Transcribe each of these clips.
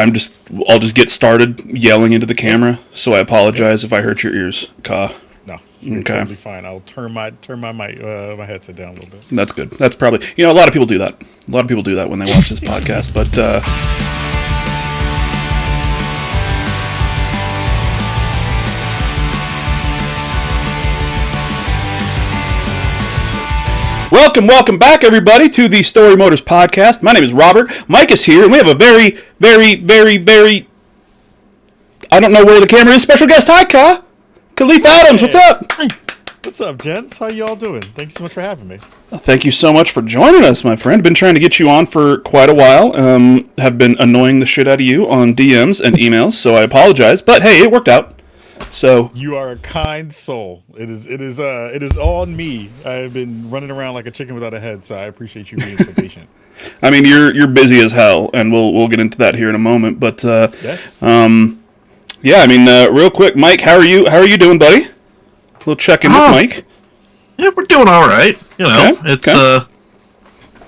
I'll just get started yelling into the camera. So I apologize if I hurt your ears, Ka. No, you're totally fine. I'll turn my my headset down a little bit. That's good. That's probably, a lot of people do that. A lot of people do that when they watch this podcast. But welcome back, everybody, to the Storymoders podcast. My name is Robert. Mike is here, and we have a very, very, very, very, I don't know where the camera is, special guest. Hi, Ka. KAHLIEF Adams, what's up? Hey. What's up, gents? How you all doing? Thank you so much for having me. Thank you so much for joining us, my friend. Been trying to get you on for quite a while. Have been annoying the shit out of you on DMs and emails, so I apologize. But hey, it worked out. So you are a kind soul. It is on me. I've been running around like a chicken without a head, so I appreciate you being so patient. I mean, you're busy as hell, and we'll get into that here in a moment. But yeah, I mean, real quick, Mike, how are you doing, buddy? We'll check in with Mike. Yeah, we're doing all right. Okay.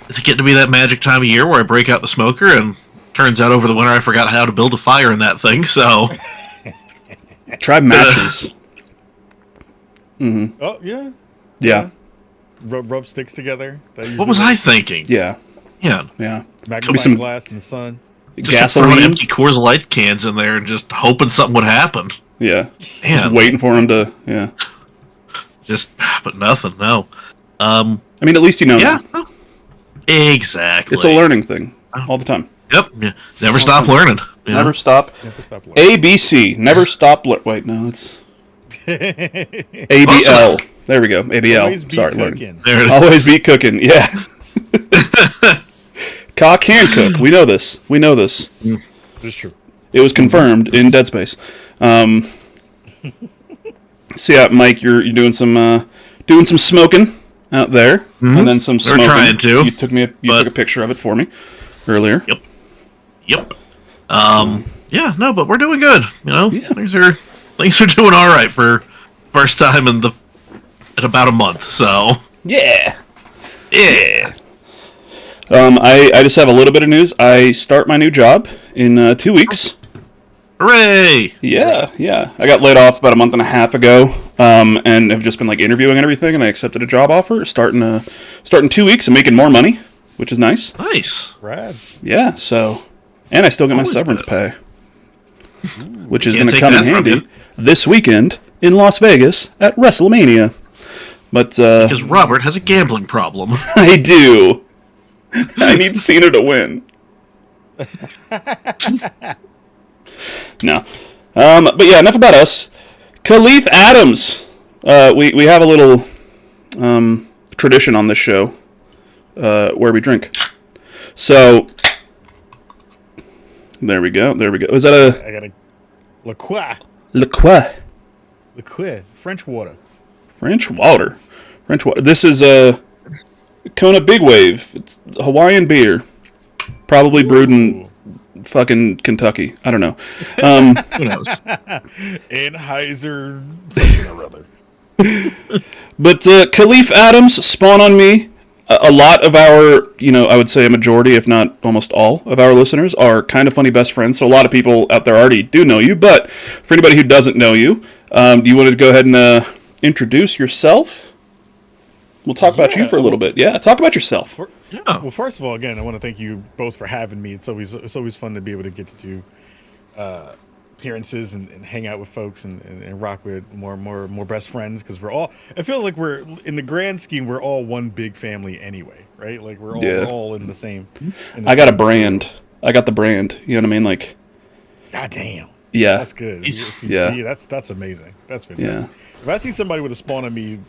It's getting to be that magic time of year where I break out the smoker, and turns out over the winter I forgot how to build a fire in that thing. So try matches. Oh yeah. Yeah. Rub sticks together. What was I thinking? Yeah. Magnifying glass in the sun. Just gasoline. Throwing empty Coors Light cans in there and just hoping something would happen. Yeah. Just waiting for him to. Yeah. But nothing. No. I mean, at least you know. Yeah. No. Exactly. It's a learning thing all the time. Yep. Yeah. Never stop learning. Never stop. Learning. ABC. Never stop. Wait, no, it's ABL. There we go. ABL. Always Sorry, learning. Always be cooking. Yeah. Ka can cook. We know this. It's true. It was confirmed in Dead Space. So yeah, Mike, you're doing some smoking out there, and then some smoking. We're trying to. You took a picture of it for me earlier. Yep. Yeah, no, but we're doing good. Yeah. Things are doing all right for first time in about a month. So yeah. I just have a little bit of news. I start my new job in 2 weeks. Hooray! Yeah. I got laid off about a month and a half ago, and have just been like interviewing and everything, and I accepted a job offer starting 2 weeks and making more money, which is nice. Nice. Rad. Yeah. So, and I still get my severance pay, which is going to come in handy this weekend in Las Vegas at WrestleMania. But because Robert has a gambling problem. I do. I need Cena to win. No. But yeah, enough about us. KAHLIEF Adams. We have a little tradition on this show where we drink. So there we go. Is that I got a LaCroix. LaCroix. French water. French water. This is a Kona Big Wave. It's Hawaiian beer. Probably brewed in fucking Kentucky. I don't know. Who knows? Anheuser something or other. But KAHLIEF Adams, Spawn on Me. A lot of our, I would say a majority, if not almost all, of our listeners are kind of funny best friends. So a lot of people out there already do know you. But for anybody who doesn't know you, do you want to go ahead and introduce yourself? We'll talk about you for a little bit. Yeah, talk about yourself. Well, first of all, again, I want to thank you both for having me. It's always fun to be able to get to do appearances and hang out with folks and rock with more best friends, because I feel like we're in the grand scheme, we're all one big family anyway, right? Like we're all in the same. I got a brand. I got the brand. You know what I mean? Like, God damn. Yeah, that's good. Yeah, that's amazing. That's fantastic. Yeah. If I see somebody with a Spawn on Me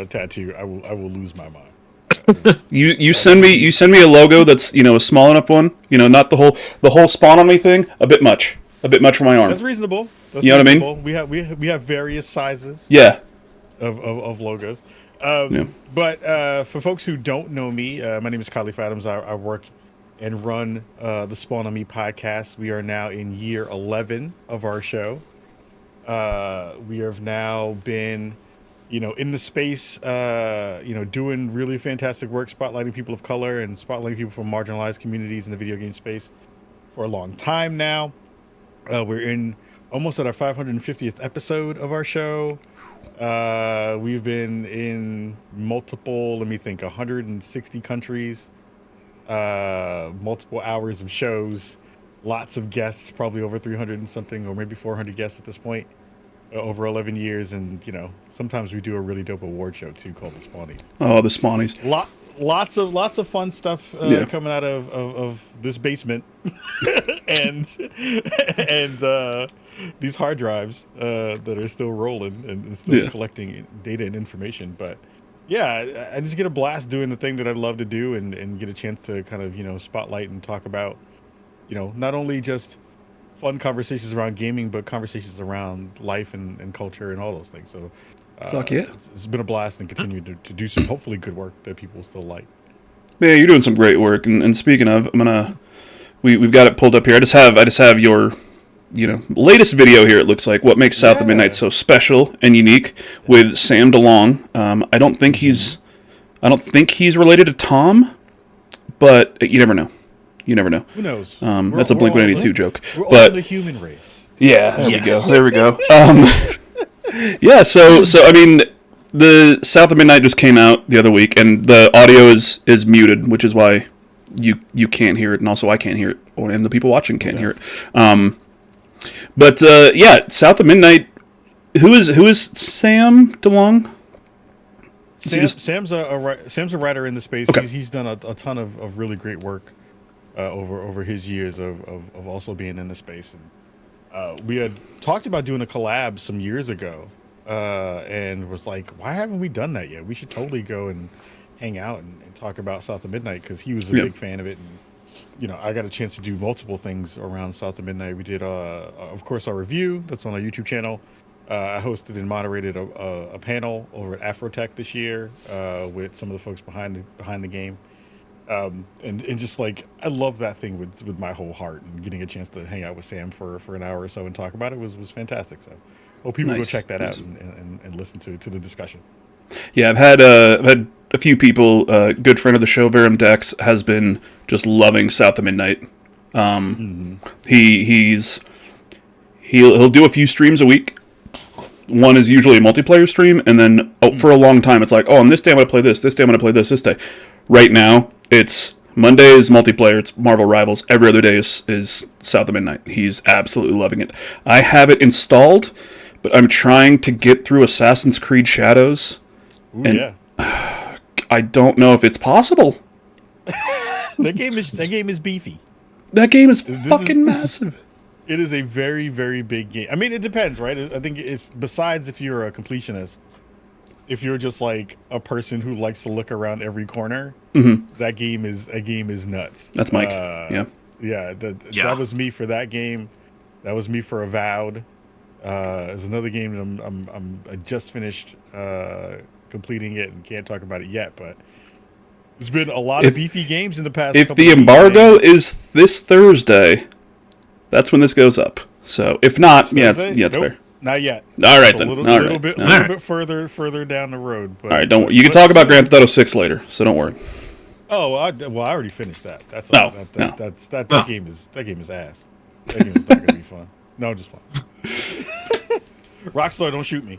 tattoo, I will lose my mind. You send me a logo that's a small enough one. Not the whole Spawn on Me thing. A bit much for my arm. That's reasonable. What I mean? We have various sizes. Yeah. Of logos. But for folks who don't know me, my name is KAHLIEF Adams. I work and run the Spawn on Me podcast. We are now in year 11 of our show. We have now been, in the space, doing really fantastic work, spotlighting people of color and spotlighting people from marginalized communities in the video game space. for a long time now. We're in almost at our 550th episode of our show. We've been in multiple, let me think, 160 countries, multiple hours of shows, lots of guests, probably over 300 and something, or maybe 400 guests at this point, over 11 years. And, you know, sometimes we do a really dope award show too called the Spawnies. Oh, the Spawnies. Lots of fun stuff coming out of this basement and these hard drives that are still rolling and still collecting data and information. But yeah, I just get a blast doing the thing that I love to do and get a chance to kind of, you know, spotlight and talk about, you know, not only just fun conversations around gaming, but conversations around life and culture and all those things. So fuck yeah, it's been a blast and continue to do some hopefully good work that people will still like. Yeah, you're doing some great work. And speaking of, we've got it pulled up here. I just have your, you know, latest video here. It looks like what makes South of Midnight so special and unique with Sam DeLong. I don't think he's related to Tom, but you never know. You never know. Who knows? That's a Blink-182 joke. We're all but the human race. Yeah, there we go. Yeah, so I mean, the South of Midnight just came out the other week, and the audio is muted, which is why you can't hear it, and also I can't hear it, and the people watching can't hear it. But yeah, South of Midnight. Who is Sam DeLong? Sam's a writer in the space. Okay. He's done a ton of really great work over his years of also being in the space. And we had talked about doing a collab some years ago, and was like, why haven't we done that yet? We should totally go and hang out and talk about South of Midnight, because he was a big fan of it. And, you know, I got a chance to do multiple things around South of Midnight. We did, of course, our review that's on our YouTube channel. I hosted and moderated a panel over at Afrotech this year with some of the folks behind the game. And just like, I love that thing with my whole heart, and getting a chance to hang out with Sam for an hour or so and talk about it was fantastic. So hope people go check that out and listen to the discussion. Yeah, I've had a few people. Good friend of the show, Verum Dex, has been just loving South of Midnight. He'll do a few streams a week. One is usually a multiplayer stream, and then for a long time it's like, on this day I'm going to play this day I'm going to play this day. Right now, it's Monday is multiplayer, it's Marvel Rivals. Every other day is South of Midnight. He's absolutely loving it. I have it installed, but I'm trying to get through Assassin's Creed Shadows. Ooh, and I don't know if it's possible. That game is beefy. That game is fucking massive. It is a very, very big game. I mean, it depends, right? I think besides if you're a completionist, if you're just like a person who likes to look around every corner, that game is nuts. That's Mike. That was me for that game. That was me for Avowed. There's another game that I just finished completing it and can't talk about it yet, but there's been a lot of beefy games in the past. If the embargo is this Thursday, that's when this goes up. So if not, it's fair. Not yet. All right, then. A little bit further down the road. But, all right, don't worry. You can talk about Grand Theft Auto 6 later, so don't worry. Oh, I already finished that. That's all. That game is ass. That game is not gonna be fun. No, just fun. Rockstar, don't shoot me.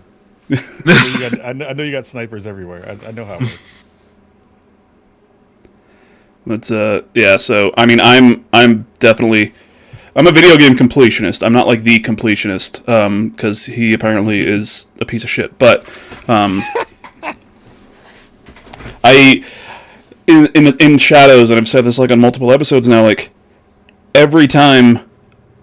I know you got snipers everywhere. I know how it works. But so I mean, I'm a video game completionist. I'm not like the completionist, because he apparently is a piece of shit. But in Shadows, and I've said this like on multiple episodes now, like every time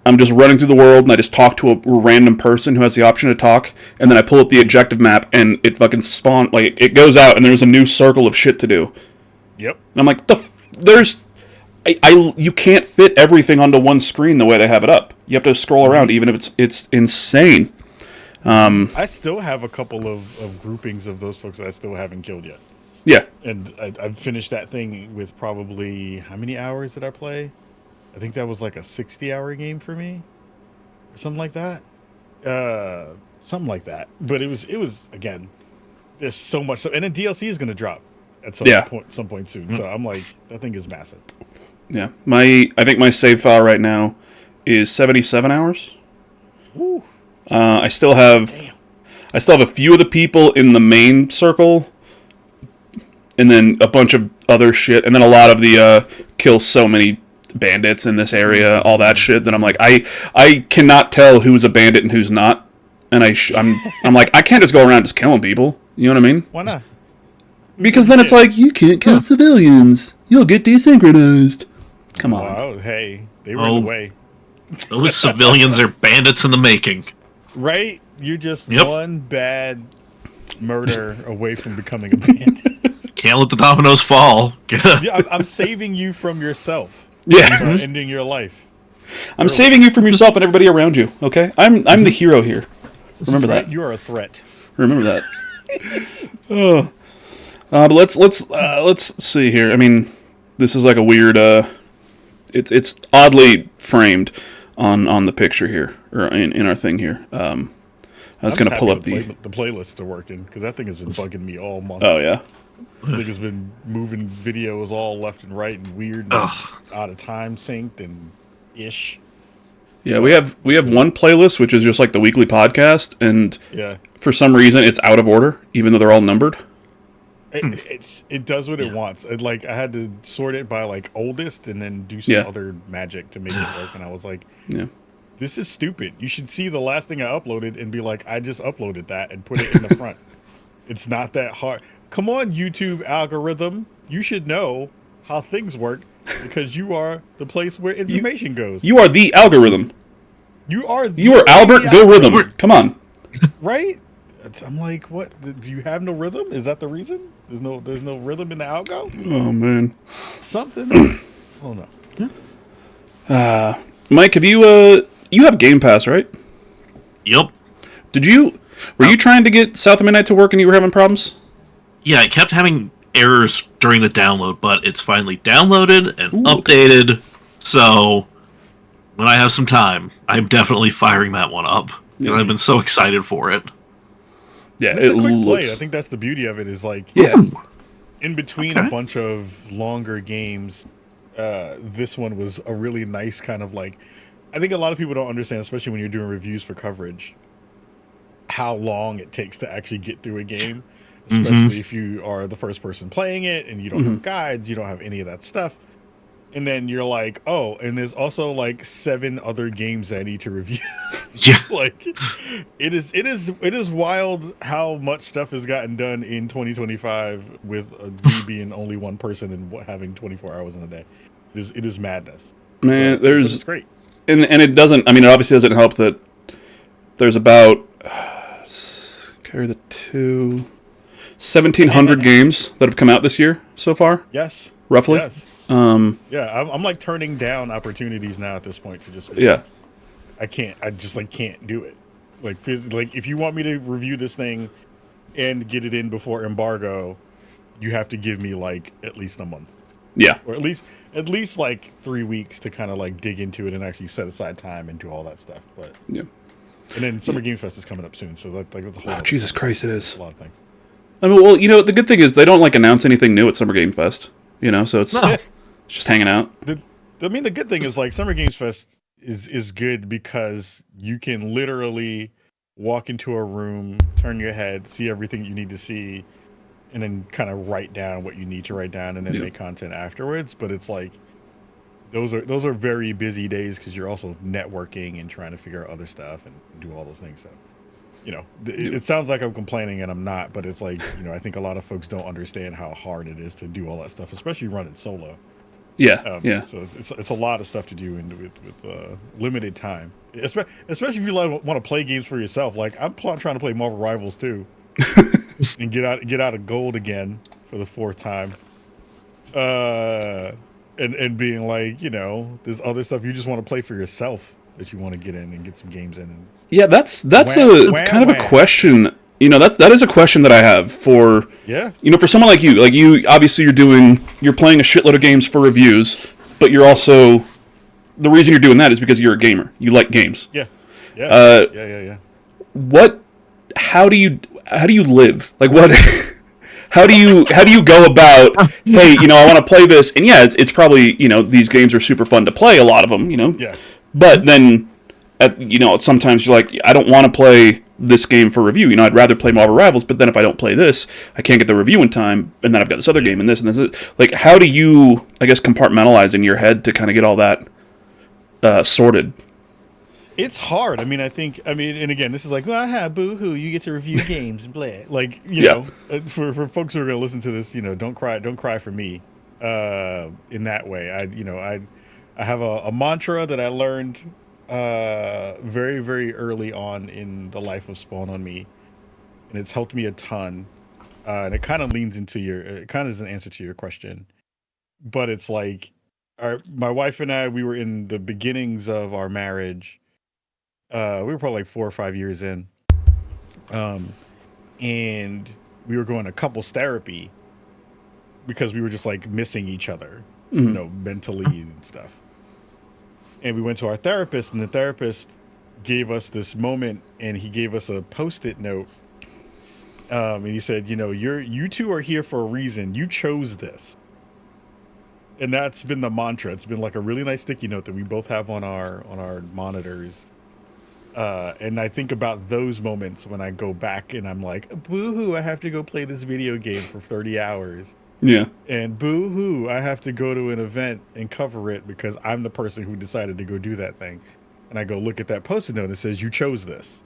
I'm just running through the world and I just talk to a random person who has the option to talk, and then I pull up the objective map and it fucking it goes out and there's a new circle of shit to do. Yep. And I'm like, you can't fit everything onto one screen the way they have it up. You have to scroll around, even if it's insane. I still have a couple of groupings of those folks that I still haven't killed yet. Yeah. And I've finished that thing with probably, how many hours did I play? I think that was like a 60-hour game for me. Or something like that. But it was again, there's so much. And then DLC is going to drop at some point soon. So I'm like, that thing is massive. Yeah. I think my save file right now is 77 hours. Woo. I still have a few of the people in the main circle, and then a bunch of other shit, and then a lot of the kill so many bandits in this area, all that shit. That I'm like, I cannot tell who's a bandit and who's not, and I'm like, I can't just go around just killing people. You know what I mean? Why not? Because then it's like, you can't kill civilians. You'll get desynchronized. Come on. Wow, hey, they were in the way. Those civilians are bandits in the making. Right? You're just one bad murder away from becoming a bandit. Can't let the dominoes fall. Yeah, I'm saving you from yourself. Yeah. Ending your life. I'm saving you from yourself and everybody around you, okay? I'm the hero here. Remember that. You are a threat. Remember that. But let's see here. I mean, this is like a weird it's oddly framed on the picture here, or in our thing here. I was going to pull up the playlists are working, because that thing has been bugging me all month. Oh yeah. I think it's been moving videos all left and right and weird and out of time synced and ish. Yeah, we have one playlist which is just like the weekly podcast, and for some reason it's out of order, even though they're all numbered. It does what it wants. I had to sort it by like oldest and then do some other magic to make it work, and I was like, this is stupid. You should see the last thing I uploaded and be like, I just uploaded that and put it in the front. It's not that hard. Come on, YouTube algorithm. You should know how things work, because you are the place where information goes. You are the algorithm. You are Albert Go Rhythm. Come on. Right? I'm like, what? Do you have no rhythm? Is that the reason? There's no rhythm in the algo? Oh man. Something. Oh no. Mike, have you have Game Pass, right? Yep. Were you trying to get South of Midnight to work and you were having problems? Yeah, I kept having errors during the download, but it's finally downloaded and updated. Okay. So when I have some time, I'm definitely firing that one up, because I've been so excited for it. Yeah, it's a quick play. I think that's the beauty of it, is like, in between a bunch of longer games, this one was a really nice kind of like, I think a lot of people don't understand, especially when you're doing reviews for coverage, how long it takes to actually get through a game, especially if you are the first person playing it and you don't have guides, you don't have any of that stuff. And then you're like, oh, and there's also like 7 other games I need to review. Yeah. Like, it is wild how much stuff has gotten done in 2025 with me being only one person and having 24 hours in a day. It is madness. Man, but it's great. And it doesn't, I mean, it obviously doesn't help that there's about, carry the 1,700 games that have come out this year so far. Yes. Roughly. Yes. I'm like turning down opportunities now at this point to just I can't do it. Like if you want me to review this thing and get it in before embargo, you have to give me like at least a month. Yeah. Or at least like 3 weeks to kind of like dig into it and actually set aside time and do all that stuff. But and then Summer Game Fest is coming up soon, so that's a whole Jesus Christ, it is. A lot of things. I mean, well, the good thing is they don't like announce anything new at Summer Game Fest, so it's just hanging out. The good thing is like Summer Games Fest is good because you can literally walk into a room, turn your head, see everything you need to see, and then kind of write down what you need to write down and then make content afterwards. But it's like those are very busy days because you're also networking and trying to figure out other stuff and do all those things. So it sounds like I'm complaining, and I'm not, but it's like, I think a lot of folks don't understand how hard it is to do all that stuff, especially running solo. Yeah, So it's a lot of stuff to do with limited time, especially if you want to play games for yourself. Like I'm trying to play Marvel Rivals 2 and get out of gold again for the 4th time. And being like, there's other stuff you just want to play for yourself that you want to get in and get some games in. And that's a question. That is a question that I have for for someone like you. Like you, obviously you're playing a shitload of games for reviews, but you're also, the reason you're doing that is because you're a gamer. You like games. Yeah. How do you live? Like what? how do you go about, hey, I want to play this, and yeah, it's probably, these games are super fun to play, a lot of them, Yeah. but then sometimes you're like, I don't want to play this game for review. I'd rather play Marvel Rivals, but then if I don't play this, I can't get the review in time, and then I've got this other game and this and this. Like, how do you, I guess, compartmentalize in your head to kind of get all that sorted? It's hard. And again, this is like, well, boo-hoo, you get to review games and play it. Like, for folks who are going to listen to this, don't cry for me in that way. I have a mantra that I learned very, very early on in the life of Spawn on Me, and it's helped me a ton. And it kind of leans into it kind of is an answer to your question, but it's like, my wife and I, we were in the beginnings of our marriage. We were probably like 4 or 5 years in, and we were going to couples therapy because we were just like missing each other, mentally and stuff. And we went to our therapist, and the therapist gave us this moment, and he gave us a Post-it note. And he said, you two are here for a reason. You chose this. And that's been the mantra. It's been like a really nice sticky note that we both have on our monitors. And I think about those moments when I go back and I'm like, boo-hoo, I have to go play this video game for 30 hours. Yeah. And boo-hoo, I have to go to an event and cover it because I'm the person who decided to go do that thing. And I go look at that Post-it note that says, you chose this.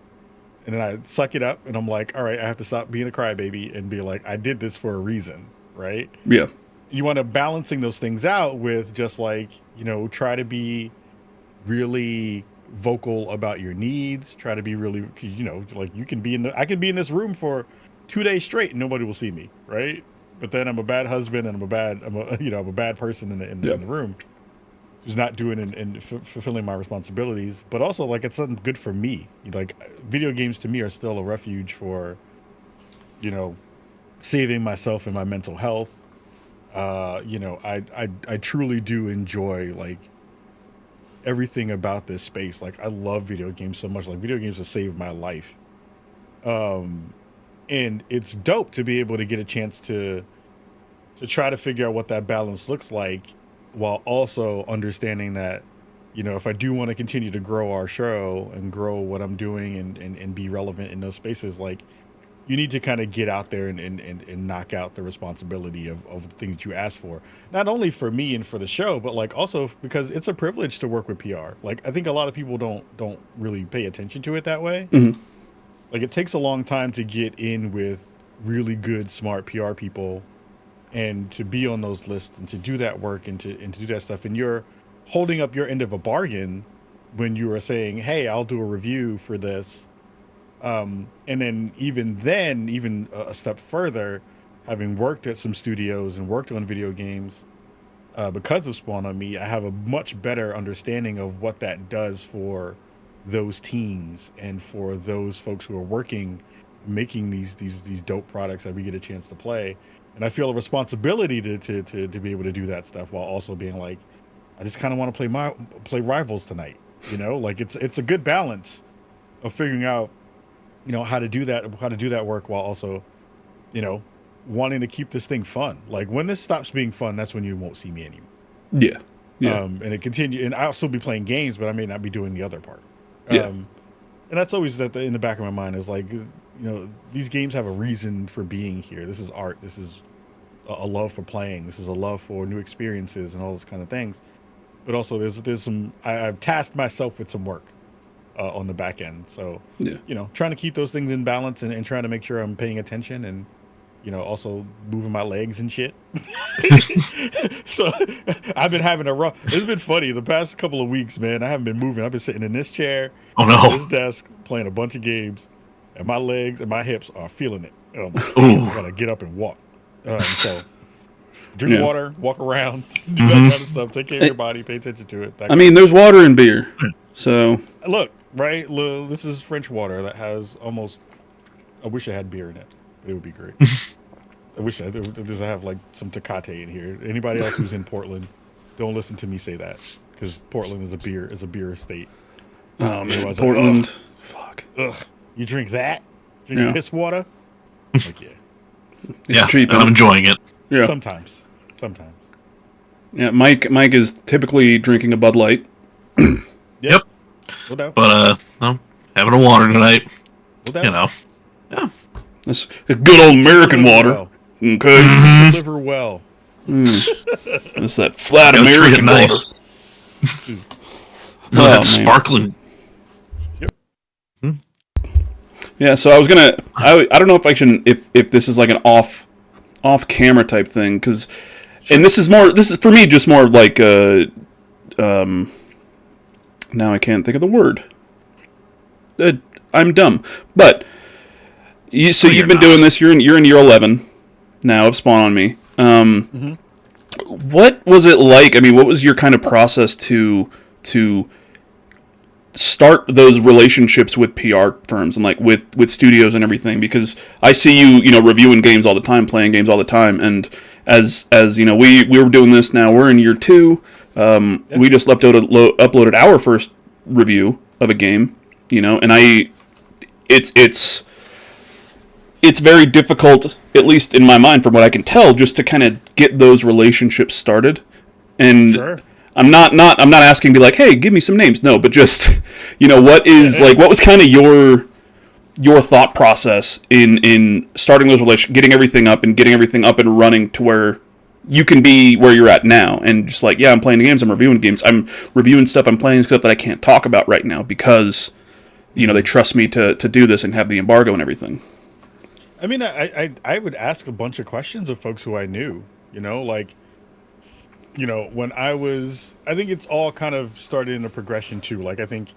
And then I suck it up and I'm like, all right, I have to stop being a crybaby and be like, I did this for a reason, right? Yeah. You want to balancing those things out with just like, try to be really vocal about your needs, try to be really, like I can be in this room for 2 days straight and nobody will see me, right? But then I'm a bad husband and I'm a bad person in the room who's not doing and fulfilling my responsibilities. But also, like, it's something good for me. Like, video games to me are still a refuge for, saving myself and my mental health. I truly do enjoy like everything about this space. Like, I love video games so much. Like, video games have saved my life. And it's dope to be able to get a chance to try to figure out what that balance looks like, while also understanding that, if I do want to continue to grow our show and grow what I'm doing and be relevant in those spaces, like, you need to kind of get out there and knock out the responsibility of the things that you ask for. Not only for me and for the show, but like also because it's a privilege to work with PR. Like, I think a lot of people don't really pay attention to it that way. Mm-hmm. Like, it takes a long time to get in with really good, smart PR people and to be on those lists and to do that work and to do that stuff. And you're holding up your end of a bargain when you are saying, hey, I'll do a review for this. And then even a step further, having worked at some studios and worked on video games, because of Spawn on Me, I have a much better understanding of what that does for those teams and for those folks who are making these dope products that we get a chance to play. And I feel a responsibility to be able to do that stuff while also being like, I just kind of want to play Rivals tonight. Like, it's a good balance of figuring out, how to do that work while also, wanting to keep this thing fun. Like, when this stops being fun, that's when you won't see me anymore. Yeah. Yeah. And it continue, and I'll still be playing games, but I may not be doing the other part. Yeah. And that's always in the back of my mind is like, these games have a reason for being here. This is art. This is a love for playing. This is a love for new experiences and all those kind of things. But also there's some, I've tasked myself with some work on the back end. So, trying to keep those things in balance and trying to make sure I'm paying attention and, also moving my legs and shit. So I've been having it's been funny the past couple of weeks, man. I haven't been moving. I've been sitting in this chair, on this desk, playing a bunch of games, and my legs and my hips are feeling it. And I'm like, damn, I gotta get up and walk. So drink water, walk around, do that kind of stuff. Take care of your body, pay attention to it. There's water in beer. So look, right? This is French water that has almost. I wish it had beer in it. It would be great. I wish I have like some Tecate in here. Anybody else who's in Portland, don't listen to me say that, because Portland is a beer state. Oh man, Portland. Fuck. Ugh. You drink that? Drink piss water? Like, yeah. It's cheap. And I'm enjoying it. Yeah. Sometimes. Yeah, Mike is typically drinking a Bud Light. Yep. No doubt. But no, having a water tonight. No doubt. You know. Yeah. That's good old American water. Well. Okay. Deliver well. That's that flat Gotta treat it American water. nice. No, Oh, that's man. sparkling. Yeah, so I was gonna. I don't know if I can. If this is like an off camera type thing, because, and this is for me just more like now I can't think of the word. I'm dumb, but you've been doing this. You're in year 11 now of Spawn on Me. What was it like? I mean, what was your kind of process to start those relationships with PR firms and like with studios and everything? Because I see you reviewing games all the time, playing games all the time, and as we were doing this now, we're in year 2. We just uploaded our first review of a game, and it's very difficult, at least in my mind, from what I can tell, just to kind of get those relationships started. And Sure. I'm not asking to be like, hey, give me some names. No, but just, what was kind of your thought process in starting those relationships, getting everything up and running to where you can be where you're at now, and just like, yeah, I'm playing games, I'm reviewing games, I'm reviewing stuff, I'm playing stuff that I can't talk about right now because, they trust me to do this and have the embargo and everything. I mean, I would ask a bunch of questions of folks who I knew, when I think it's all kind of started in a progression too. Like, I think,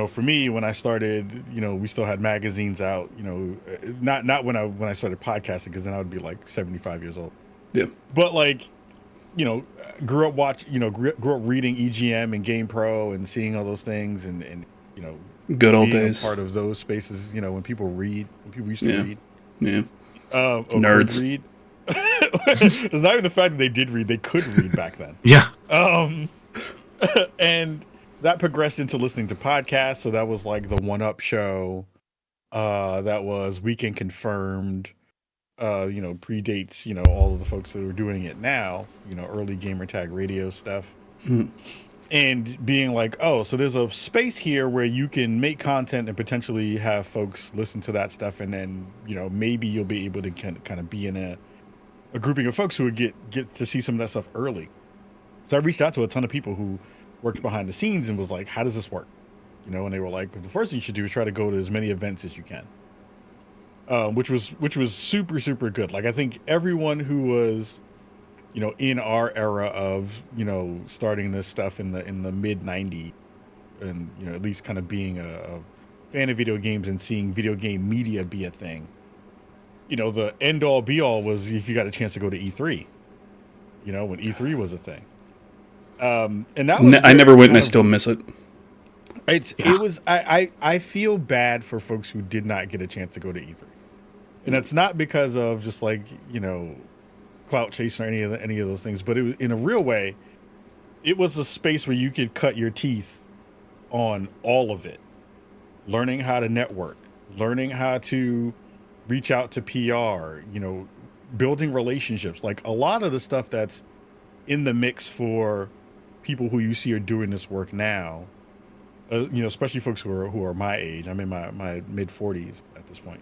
for me, when I started, we still had magazines out, not when I started podcasting, because then I would be like 75 years old. Yeah. But like, grew up reading EGM and Game Pro and seeing all those things and good old being days. a part of those spaces, when people used to read. Yeah. Nerds. Read. It's not even the fact that they did read; they could read back then. Yeah. And that progressed into listening to podcasts. So that was like the One Up Show. That was Weekend Confirmed. Predates, all of the folks that are doing it now. Early gamer tag radio stuff. Mm. And being like, oh, so there's a space here where you can make content and potentially have folks listen to that stuff, and then maybe you'll be able to kind of be in a grouping of folks who would get to see some of that stuff early. So I reached out to a ton of people who worked behind the scenes and was like, how does this work? And they were like, the first thing you should do is try to go to as many events as you can. Which was super, super good. Like, I think everyone who was in our era of starting this stuff in the mid 90s, and at least kind of being a fan of video games and seeing video game media be a thing, the end all be all was if you got a chance to go to E3, when E3 was a thing. And that was I never went, and I still miss it. It was I feel bad for folks who did not get a chance to go to E3, and that's not because of just like clout chasing or any of those things, but it was, in a real way, it was a space where you could cut your teeth on all of it, learning how to network, learning how to reach out to PR, building relationships. Like, a lot of the stuff that's in the mix for people who you see are doing this work now, especially folks who are my age. I'm in my mid 40s at this point.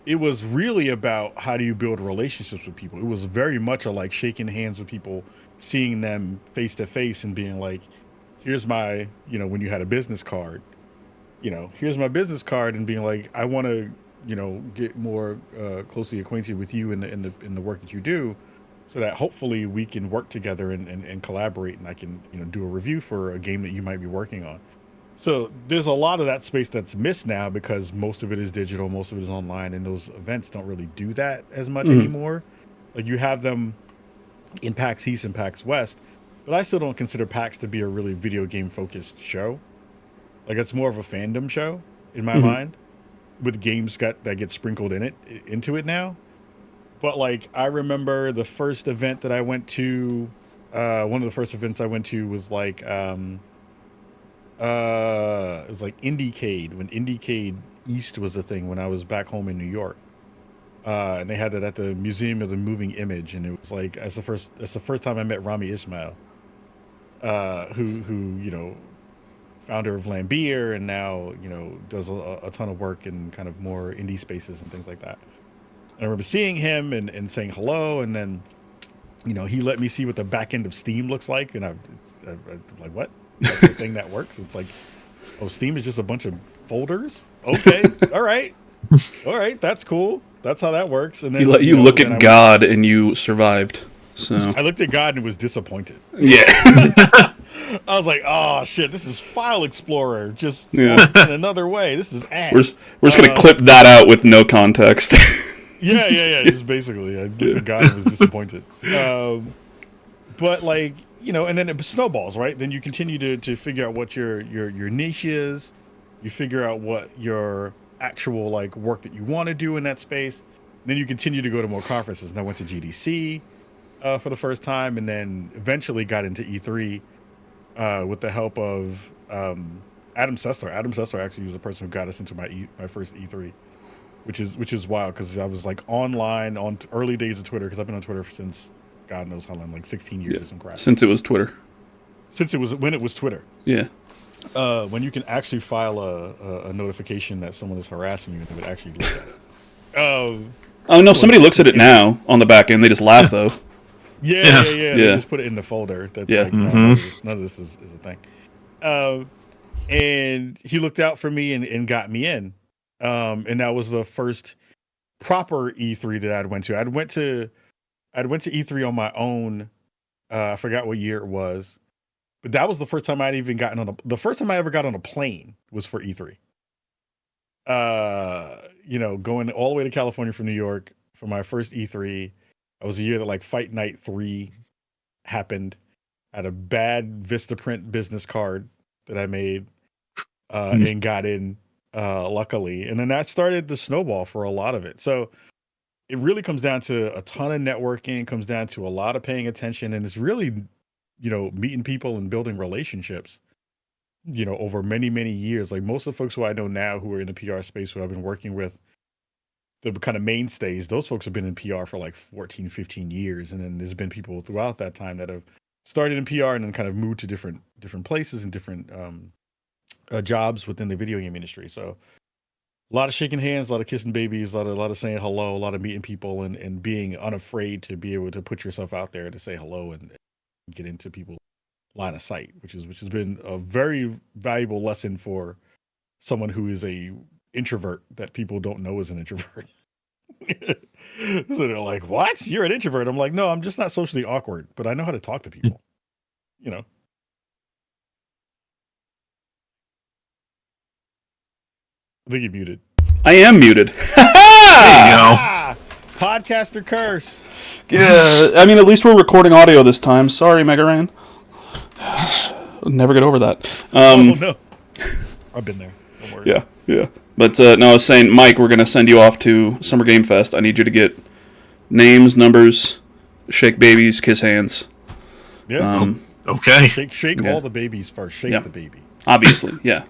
It was really about how do you build relationships with people. It was very much a like shaking hands with people, seeing them face to face and being like, here's my, when you had a business card, here's my business card, and being like, I want to, get more closely acquainted with you in the work that you do, so that hopefully we can work together and collaborate, and I can, do a review for a game that you might be working on. So there's a lot of that space that's missed now because most of it is digital, most of it is online, and those events don't really do that as much anymore. Like, you have them in PAX East and PAX West, but I still don't consider PAX to be a really video game focused show. Like, it's more of a fandom show in my mind, with games that get sprinkled into it now. But like, I remember the first event that I went to, one of the first events I went to was like, it was like IndieCade, when IndieCade East was a thing when I was back home in New York. And they had it at the Museum of the Moving Image, and it was like that's the first time I met Rami Ismail, who founder of Lambeer, and now does a ton of work in kind of more indie spaces and things like that. And I remember seeing him and saying hello, and then he let me see what the back end of Steam looks like, and I'm like, what? That's the thing that works? It's like, oh, Steam is just a bunch of folders? Okay, all right, that's cool. That's how that works. And then you let you look at God and you survived. So I looked at God and was disappointed. Yeah. I was like, oh shit, this is File Explorer just in another way. This is ass. We're just gonna clip that out with no context. Yeah. Just basically, I looked at God and was disappointed. But like, and then it snowballs, right? Then you continue to figure out what your niche is. You figure out what your actual like work that you want to do in that space. Then you continue to go to more conferences. And I went to GDC for the first time, and then eventually got into E3 with the help of Adam Sessler. Adam Sessler actually was the person who got us into my first E3, which is wild because I was like online on early days of Twitter, because I've been on Twitter since God knows how long, like 16 years or some crap. Since it was Twitter. When it was Twitter. Yeah. When you can actually file a notification that someone is harassing you and they would actually look at it. Oh no, somebody looks at it now on the back end. They just laugh though. Yeah. They just put it in the folder. That's like, none of this is a thing. And he looked out for me and got me in. And that was the first proper E3 that I'd went to. I'd went to E3 on my own. I forgot what year it was. But that was the first time I'd even gotten the first time I ever got on a plane was for E3. Going all the way to California from New York for my first E3. I was the year that like Fight Night 3 happened. I had a bad Vistaprint business card that I made and got in luckily. And then that started the snowball for a lot of it. So it really comes down to a ton of networking, comes down to a lot of paying attention, and it's really meeting people and building relationships, over many, many years. Like most of the folks who I know now who are in the PR space who I've been working with, the kind of mainstays, those folks have been in PR for like 14, 15 years. And then there's been people throughout that time that have started in PR and then kind of moved to different places and different jobs within the video game industry. So a lot of shaking hands, a lot of kissing babies, a lot of saying hello, a lot of meeting people and being unafraid to be able to put yourself out there to say hello and get into people's line of sight, which has been a very valuable lesson for someone who is a introvert that people don't know is an introvert. So they're like, what? You're an introvert? I'm like, no, I'm just not socially awkward, but I know how to talk to people. I think you're muted. I am muted. There you go. Podcaster curse. Yeah, I mean, at least we're recording audio this time. Sorry, Megaran. Never get over that. Oh, no. I've been there. Don't worry. Yeah. But, no, I was saying, Mike, we're going to send you off to Summer Game Fest. I need you to get names, numbers, shake babies, kiss hands. Yeah. Okay. Shake all the babies first. Shake the baby. Obviously, yeah.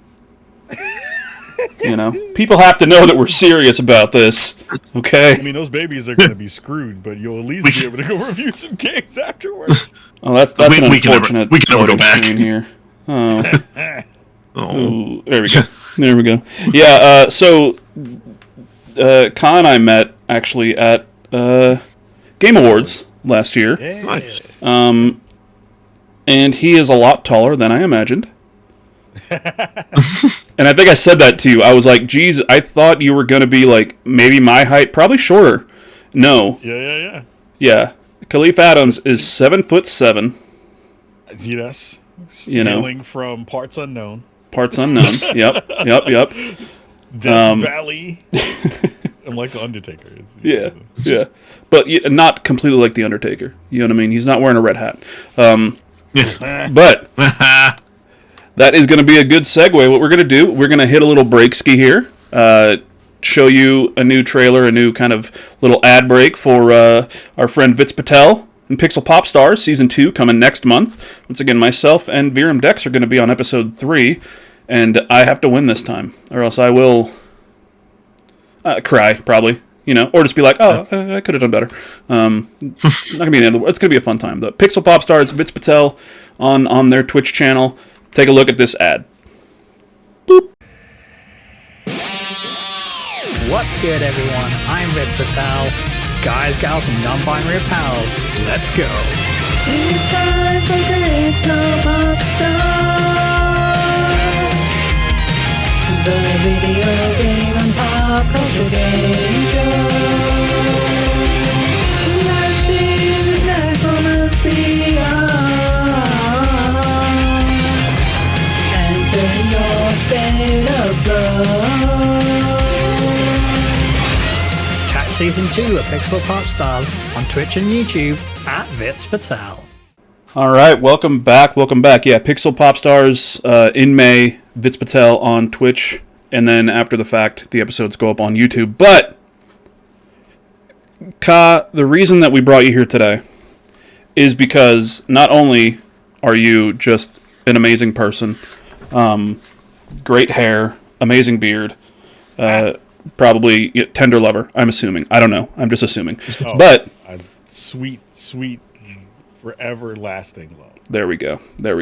People have to know that we're serious about this. Okay. I mean, those babies are going to be screwed, but you'll at least be able to go review some games afterwards. Oh, that's an unfortunate. We can never go back Here. Oh. Oh. There we go. Yeah. So, Khan and I met actually at Game Awards last year. Yeah. Nice. And he is a lot taller than I imagined. And I think I said that to you. I was like, geez, I thought you were going to be like maybe my height, probably shorter. No. Yeah. KAHLIEF Adams is 7'7". Yes. Hailing from parts unknown. Yep. Death Valley. I'm like the Undertaker. Yeah. But not completely like the Undertaker. You know what I mean? He's not wearing a red hat. But that is going to be a good segue. What we're going to do, we're going to hit a little break ski here, show you a new trailer, a new kind of little ad break for our friend Vitz Patel and Pixel Pop Stars Season 2 coming next month. Once again, myself and Viram Dex are going to be on Episode 3, and I have to win this time, or else I will Cry, probably. Or just be like, oh, I could have done better. It's not going to be the end of the world. It's going to be a fun time. The Pixel Pop Stars, Vince Patel on their Twitch channel. Take a look at this ad. Boop. What's good, everyone? I'm Vince Patel. Guys, gals, and non-binary pals, let's go. It's time for Pixel Pop Stars, the video game and pop culture game show. Life is performance beyond. Enter your state of flow. Catch Season 2 of Pixel Pop Stars on Twitch and YouTube at Vince Patel. All right, welcome back. Yeah, Pixel Pop Stars in May, Vince Patel on Twitch, and then after the fact, the episodes go up on YouTube. But, Ka, the reason that we brought you here today is because not only are you just an amazing person, great hair, amazing beard, probably tender lover, I'm assuming. I don't know. I'm just assuming. But Sweet, forever lasting love. There we go. But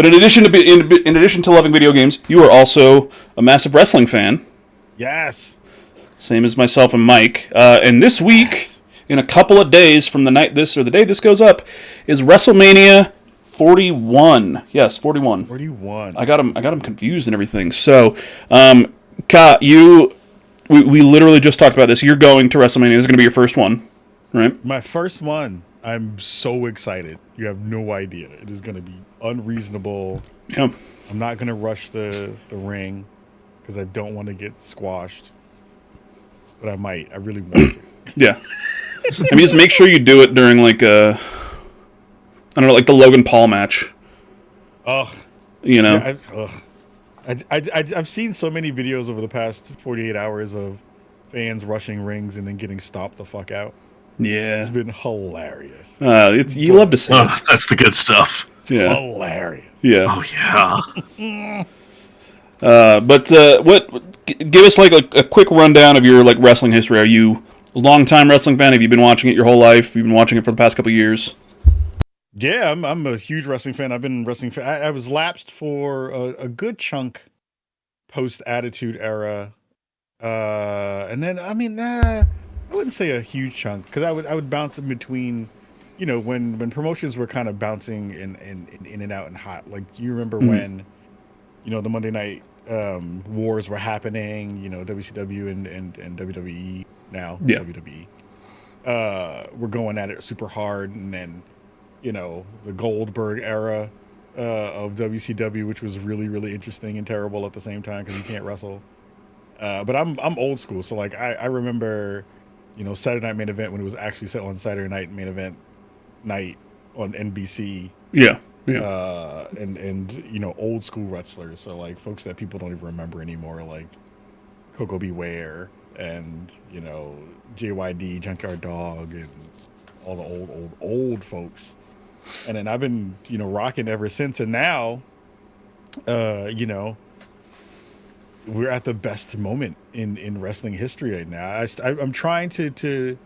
in addition to loving video games, you are also a massive wrestling fan. Yes. Same as myself and Mike. And this week, in a couple of days from the day this goes up, is WrestleMania 41. Yes, 41. 41. I got him confused and everything. So, Ka, we literally just talked about this. You're going to WrestleMania. This is going to be your first one, right? My first one. I'm so excited. You have no idea. It is going to be unreasonable. Yeah. I'm not going to rush the ring because I don't want to get squashed. But I might. I really want to. Yeah. I mean, just make sure you do it during like the Logan Paul match. Ugh. Yeah, I've seen so many videos over the past 48 hours of fans rushing rings and then getting stomped the fuck out. Yeah. It's been hilarious. You love to see it. That's the good stuff. Yeah. Hilarious. Yeah. Oh yeah. Give us like a quick rundown of your like wrestling history. Are you a long-time wrestling fan? Have you been watching it your whole life? You've been watching it for the past couple of years? Yeah, I'm a huge wrestling fan. I've been wrestling fan. I was lapsed for a good chunk post Attitude Era. And then I wouldn't say a huge chunk because I would bounce in between, when promotions were kind of bouncing in and out and hot. Like you remember when, the Monday night wars were happening. WCW and WWE now. Yeah. WWE. We're going at it super hard, and then the Goldberg era of WCW, which was really really interesting and terrible at the same time because you can't wrestle. But I'm old school, so like I remember. Saturday Night Main Event when it was actually set on Saturday Night Main Event night on NBC. Yeah. And old school wrestlers, so like folks that people don't even remember anymore, like Coco Beware and JYD, Junkyard Dog, and all the old folks. And then I've been rocking ever since. And now, we're at the best moment in wrestling history right now. I'm trying to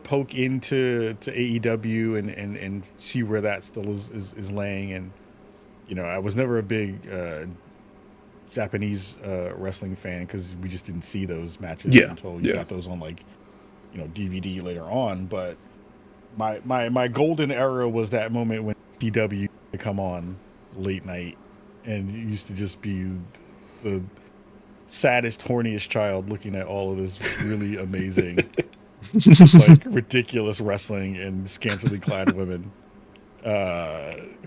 poke into AEW and see where that still is laying. And I was never a big Japanese wrestling fan because we just didn't see those matches until you got those on like DVD later on. But my golden era was that moment when DW would come on late night, and it used to just be the saddest, horniest child looking at all of this really amazing, just like ridiculous wrestling and scantily clad women.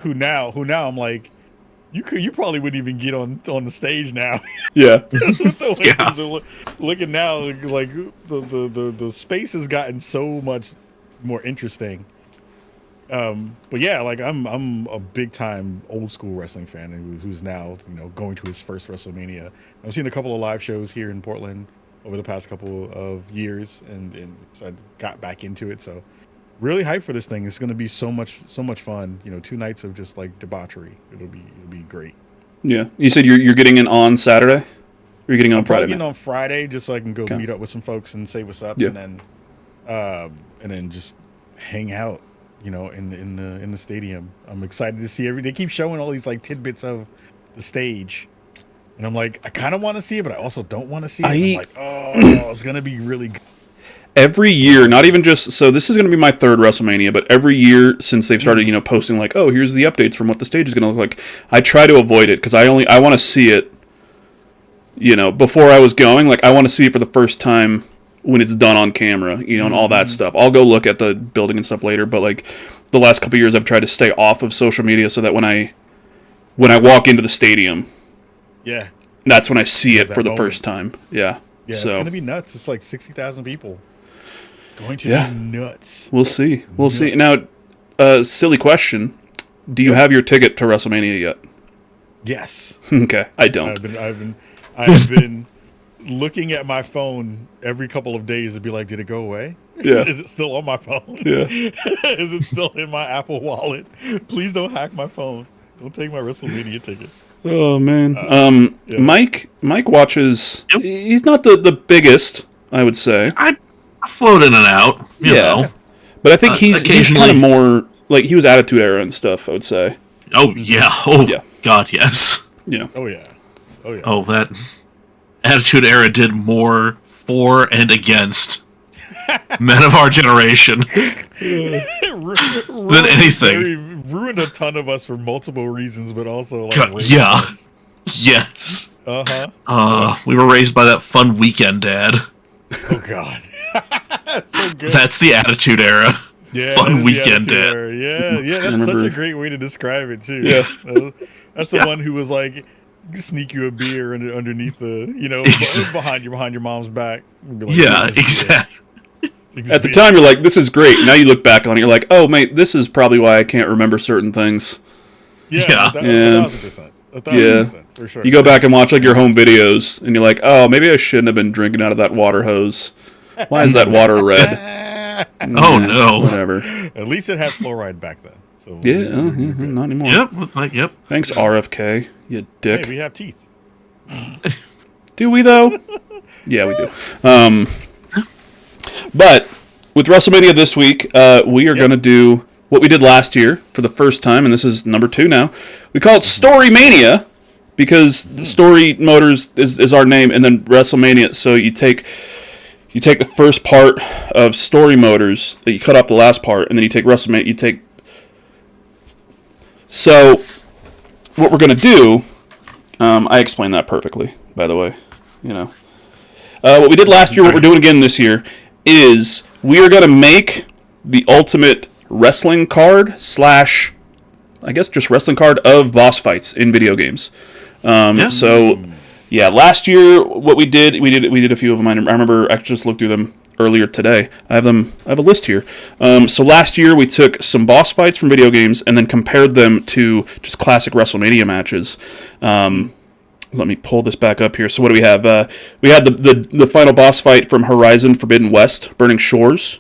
Who now I'm like, you probably wouldn't even get on the stage now. Yeah. The way things are looking now, like the space has gotten so much more interesting. But yeah, like I'm a big time old school wrestling fan who's now going to his first WrestleMania. I've seen a couple of live shows here in Portland over the past couple of years, and so I got back into it. So really hyped for this thing. It's going to be so much fun. 2 nights of just like debauchery. It'll be great. Yeah. You said you're getting in on Saturday? Or you're getting on Probably Friday getting night? on Friday just so I can go Okay. meet up with some folks and say what's up, Yeah. and then just hang out, in the stadium. I'm excited to see They keep showing all these like tidbits of the stage, and I'm like, I kind of want to see it, but I also don't want to see it. I'm like, oh, it's gonna be really good. Every year, not even just so. This is going to be my third WrestleMania, but every year since they've started, posting like, oh, here's the updates from what the stage is going to look like. I try to avoid it because I want to see it. Before I was going, like I want to see it for the first time when it's done on camera, and all that stuff. I'll go look at the building and stuff later, but like the last couple of years, I've tried to stay off of social media so that when I walk into the stadium, Yeah, that's when I see it that for the moment. first time. Yeah. yeah, So it's gonna be nuts. It's like 60,000 people. It's going to Yeah. be nuts. we'll see. We'll see. Now, silly question: do you have your ticket to WrestleMania yet? Yes, Okay, I don't. I've been looking at my phone every couple of days to be like, did it go away? Yeah. Is it still on my phone? Yeah. Is it still in my Apple Wallet? Please don't hack my phone. Don't take my WrestleMania ticket. Oh man. Yeah. Mike watches. Yep. He's not the biggest, I would say. I float in and out. You know. But I think he's kind occasionally. of more like he was Attitude Era and stuff. I would say. Oh yeah. Oh Yeah. God, yes. Yeah. Oh yeah. Oh yeah. Oh, that Attitude Era did more for and against men of our generation than anything. Ruined a ton of us for multiple reasons, but also like God, raised yeah. us. Yes. Uh-huh. We were raised by that fun weekend dad. Oh god. That's so good. That's the Attitude Era. Yeah, Fun that is the weekend Attitude dad. Era. Yeah, that's such remember- a great way to describe it too. Yeah. That's the Yeah. one who was like sneak you a beer underneath the, Exactly. behind your mom's back. And be like, Yeah, "Here's this beer. exactly. Here's At the this beer." time, you're like, "This is great." Now you look back on it, you're like, "Oh, mate, this is probably why I can't remember certain things." Yeah, Yeah. 1,000%. 1,000%, for sure. You go back and watch like your home videos, and you're like, "Oh, maybe I shouldn't have been drinking out of that water hose. Why is that water red?" Oh, Yeah, no. Whatever. At least it had fluoride back then. So Yeah, you're good. not anymore. Yep. Yep. Thanks, RFK, you Hey, dick. we have teeth. Do we though? Yeah, we do. But with WrestleMania this week, we are going to do what we did last year for the first time, and this is number 2 now. We call it StoryMania because Storymoders is our name, and then WrestleMania. So you take the first part of Storymoders, you cut off the last part, and then you take WrestleMania. So what we're going to do, I explained that perfectly, by the way. What we did last year, what we're doing again this year, is we are going to make the ultimate wrestling card / I guess just wrestling card of boss fights in video games. So, yeah, last year what we did a few of them. I remember I just looked through them earlier today. I have a list here. So last year we took some boss fights from video games and then compared them to just classic WrestleMania matches. Let me pull this back up here. So what do we have? We had the final boss fight from Horizon Forbidden West, Burning Shores,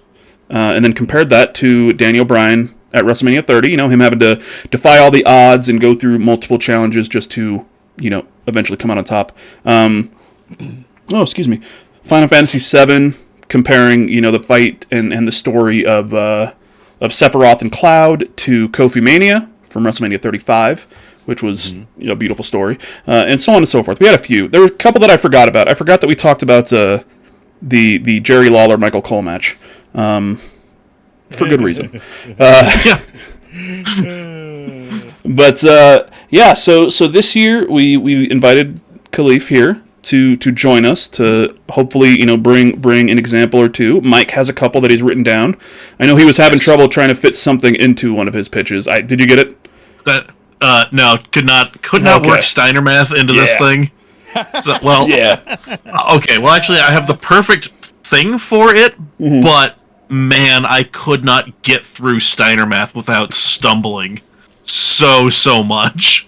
and then compared that to Daniel Bryan at WrestleMania 30. Him having to defy all the odds and go through multiple challenges just to, eventually come out on top. Excuse me. Final Fantasy VII, comparing, the fight and the story of Sephiroth and Cloud to Kofi Mania from WrestleMania 35. Which was a beautiful story, and so on and so forth. We had a few. There were a couple that I forgot about. I forgot that we talked about the Jerry Lawler Michael Cole match for good reason. Yeah. But so this year we invited KAHLIEF here to join us to hopefully bring an example or two. Mike has a couple that he's written down. I know he was having trouble trying to fit something into one of his pitches. Did you get it? No, could not work Steiner math into this thing. So, well, Yeah. Okay, well, actually, I have the perfect thing for it, but man, I could not get through Steiner math without stumbling so much.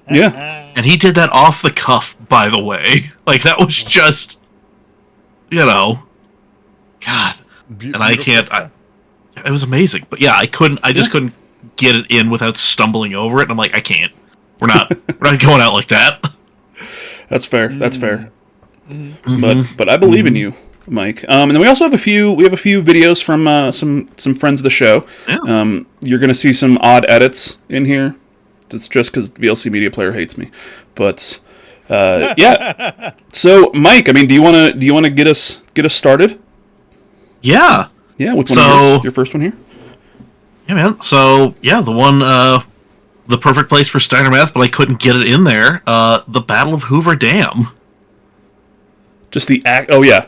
Yeah. And he did that off the cuff, by the way. Like, that was just, God. And I can't. It was amazing, but yeah, I just couldn't get it in without stumbling over it. And I'm like, I can't. We're not going out like that. That's fair. That's fair. But I believe in you, Mike. And then we also have a few videos from some friends of the show. Yeah. You're gonna see some odd edits in here. It's just because VLC Media Player hates me. But yeah. So Mike, I mean, do you wanna get us started? Yeah. Yeah, with one of your first one here. Yeah, man. So yeah, the one the perfect place for Steiner Math, but I couldn't get it in there. The Battle of Hoover Dam. Just the act. Oh yeah.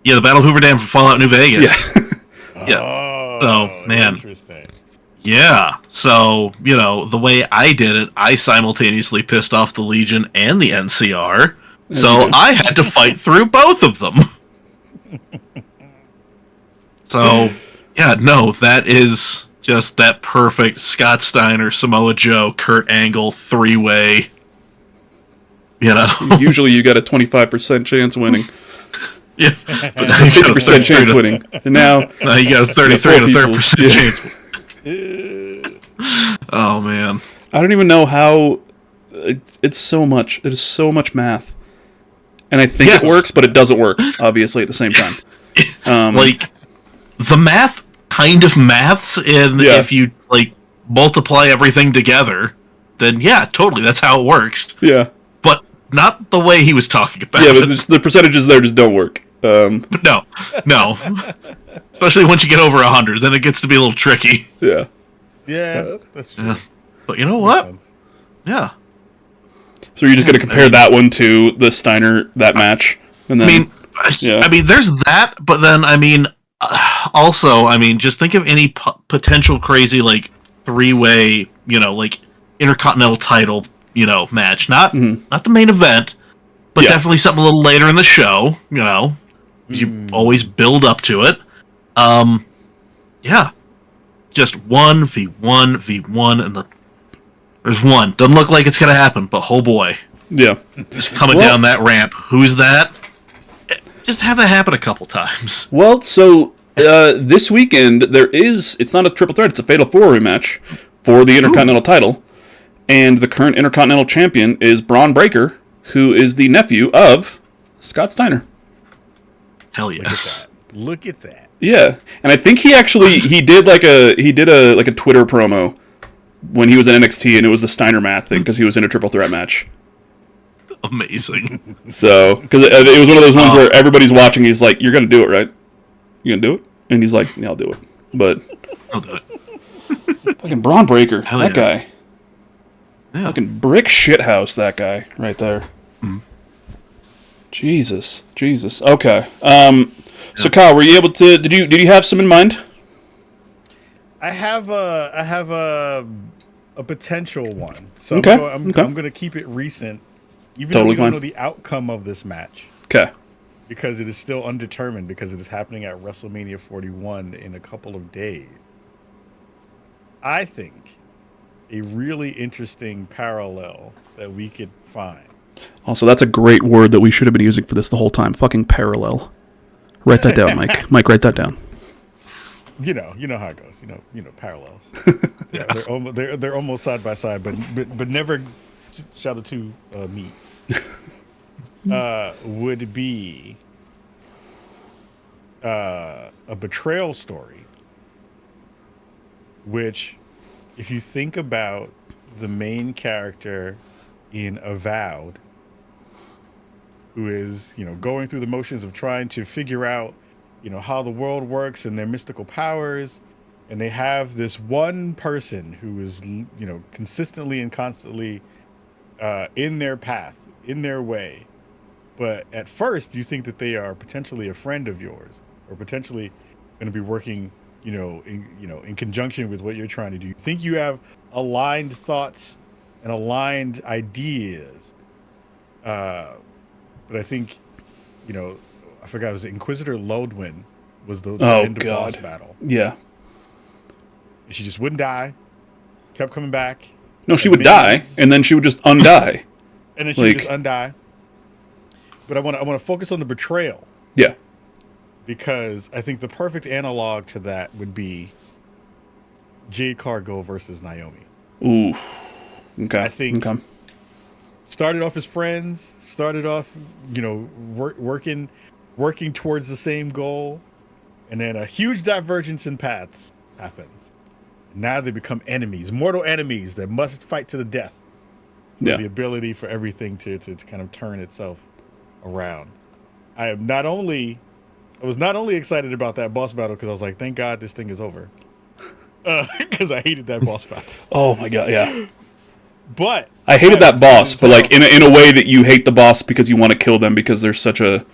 Yeah, the Battle of Hoover Dam from Fallout New Vegas. Yeah. Yeah. Oh, So, man. Interesting. Yeah. So, the way I did it, I simultaneously pissed off the Legion and the NCR. So I had to fight through both of them. So, yeah, no, that is just that perfect Scott Steiner, Samoa Joe, Kurt Angle three-way. Usually you got a 25% chance winning. Yeah. But now you got a 50% chance winning. And now you got a 33 and a 30% Yeah. chance. Oh, man. I don't even know how. It's so much. It is so much math. And I think Yes. it works, but it doesn't work, obviously, at the same time. The math kind of maths, and Yeah. if you, multiply everything together, then yeah, totally, that's how it works. Yeah. But not the way he was talking about Yeah, it. but the percentages there just don't work. No. Especially once you get over 100, then it gets to be a little tricky. Yeah. Yeah, that's true. Yeah. But you know what? Makes sense. Yeah. So you're just going to compare that one to the Steiner, that match? And then, yeah. There's that, but then, also, just think of any potential crazy, three-way, intercontinental title, match. Not the main event, but Yeah. definitely something a little later in the show, You always build up to it. Yeah. Just 1v1, and there's one. Doesn't look like it's going to happen, but oh boy. Yeah. Just coming down that ramp. Who's that? Just have that happen a couple times. Well, so this weekend it's not a triple threat, it's a Fatal 4-Way match for the Intercontinental title. And the current Intercontinental champion is Braun Breaker, who is the nephew of Scott Steiner. Hell yes. Look at that. Yeah. And I think he actually did a Twitter promo when he was in NXT, and it was the Steiner math thing because he was in a triple threat match. Amazing. So, because it was one of those ones where everybody's watching, he's like, "You're gonna do it, right? You gonna do it?" And he's like, "Yeah, I'll do it." But I'll do it. fucking Braun Breaker, Hell that yeah. guy, Yeah. fucking brick shithouse, that guy right there. Jesus. Okay. So Kyle, were you able to? Did you have some in mind? I have a potential one. So Okay, I'm okay. going to keep it recent, even Totally though we don't fine. know the outcome of this match, Okay. because it is still undetermined, because it is happening at WrestleMania 41 in a couple of days. I think a really interesting parallel that we could find. Also, that's a great word that we should have been using for this the whole time. Fucking parallel. Write that down, Mike. Mike, write that down. You know how it goes. You know parallels. Yeah, they're almost side by side, but never shall the two meet. Would be a betrayal story, which, if you think about the main character in Avowed, who is going through the motions of trying to figure out how the world works and their mystical powers, and they have this one person who is consistently and constantly in their path, in their way, but at first you think that they are potentially a friend of yours, or potentially going to be working in conjunction with what you're trying to do. You think you have aligned thoughts and aligned ideas, but I think I forgot, it was Inquisitor Lodwin was the end of boss battle. Yeah. She just wouldn't die, kept coming back. No, she would die, and then she would just undie. And then she would just undie. But I want to focus on the betrayal, Yeah. because I think the perfect analog to that would be Jade Cargill versus Naomi. Ooh. Okay. I think Okay. started off as friends, started off, working towards the same goal, and then a huge divergence in paths happens. Now they become enemies, mortal enemies that must fight to the death. With the ability for everything to kind of turn itself around. I was not only excited about that boss battle because I was like, thank God this thing is over. Because I hated that boss battle. Oh my god, yeah. But I hated that boss, but like in a way that you hate the boss because you want to kill them because they're such a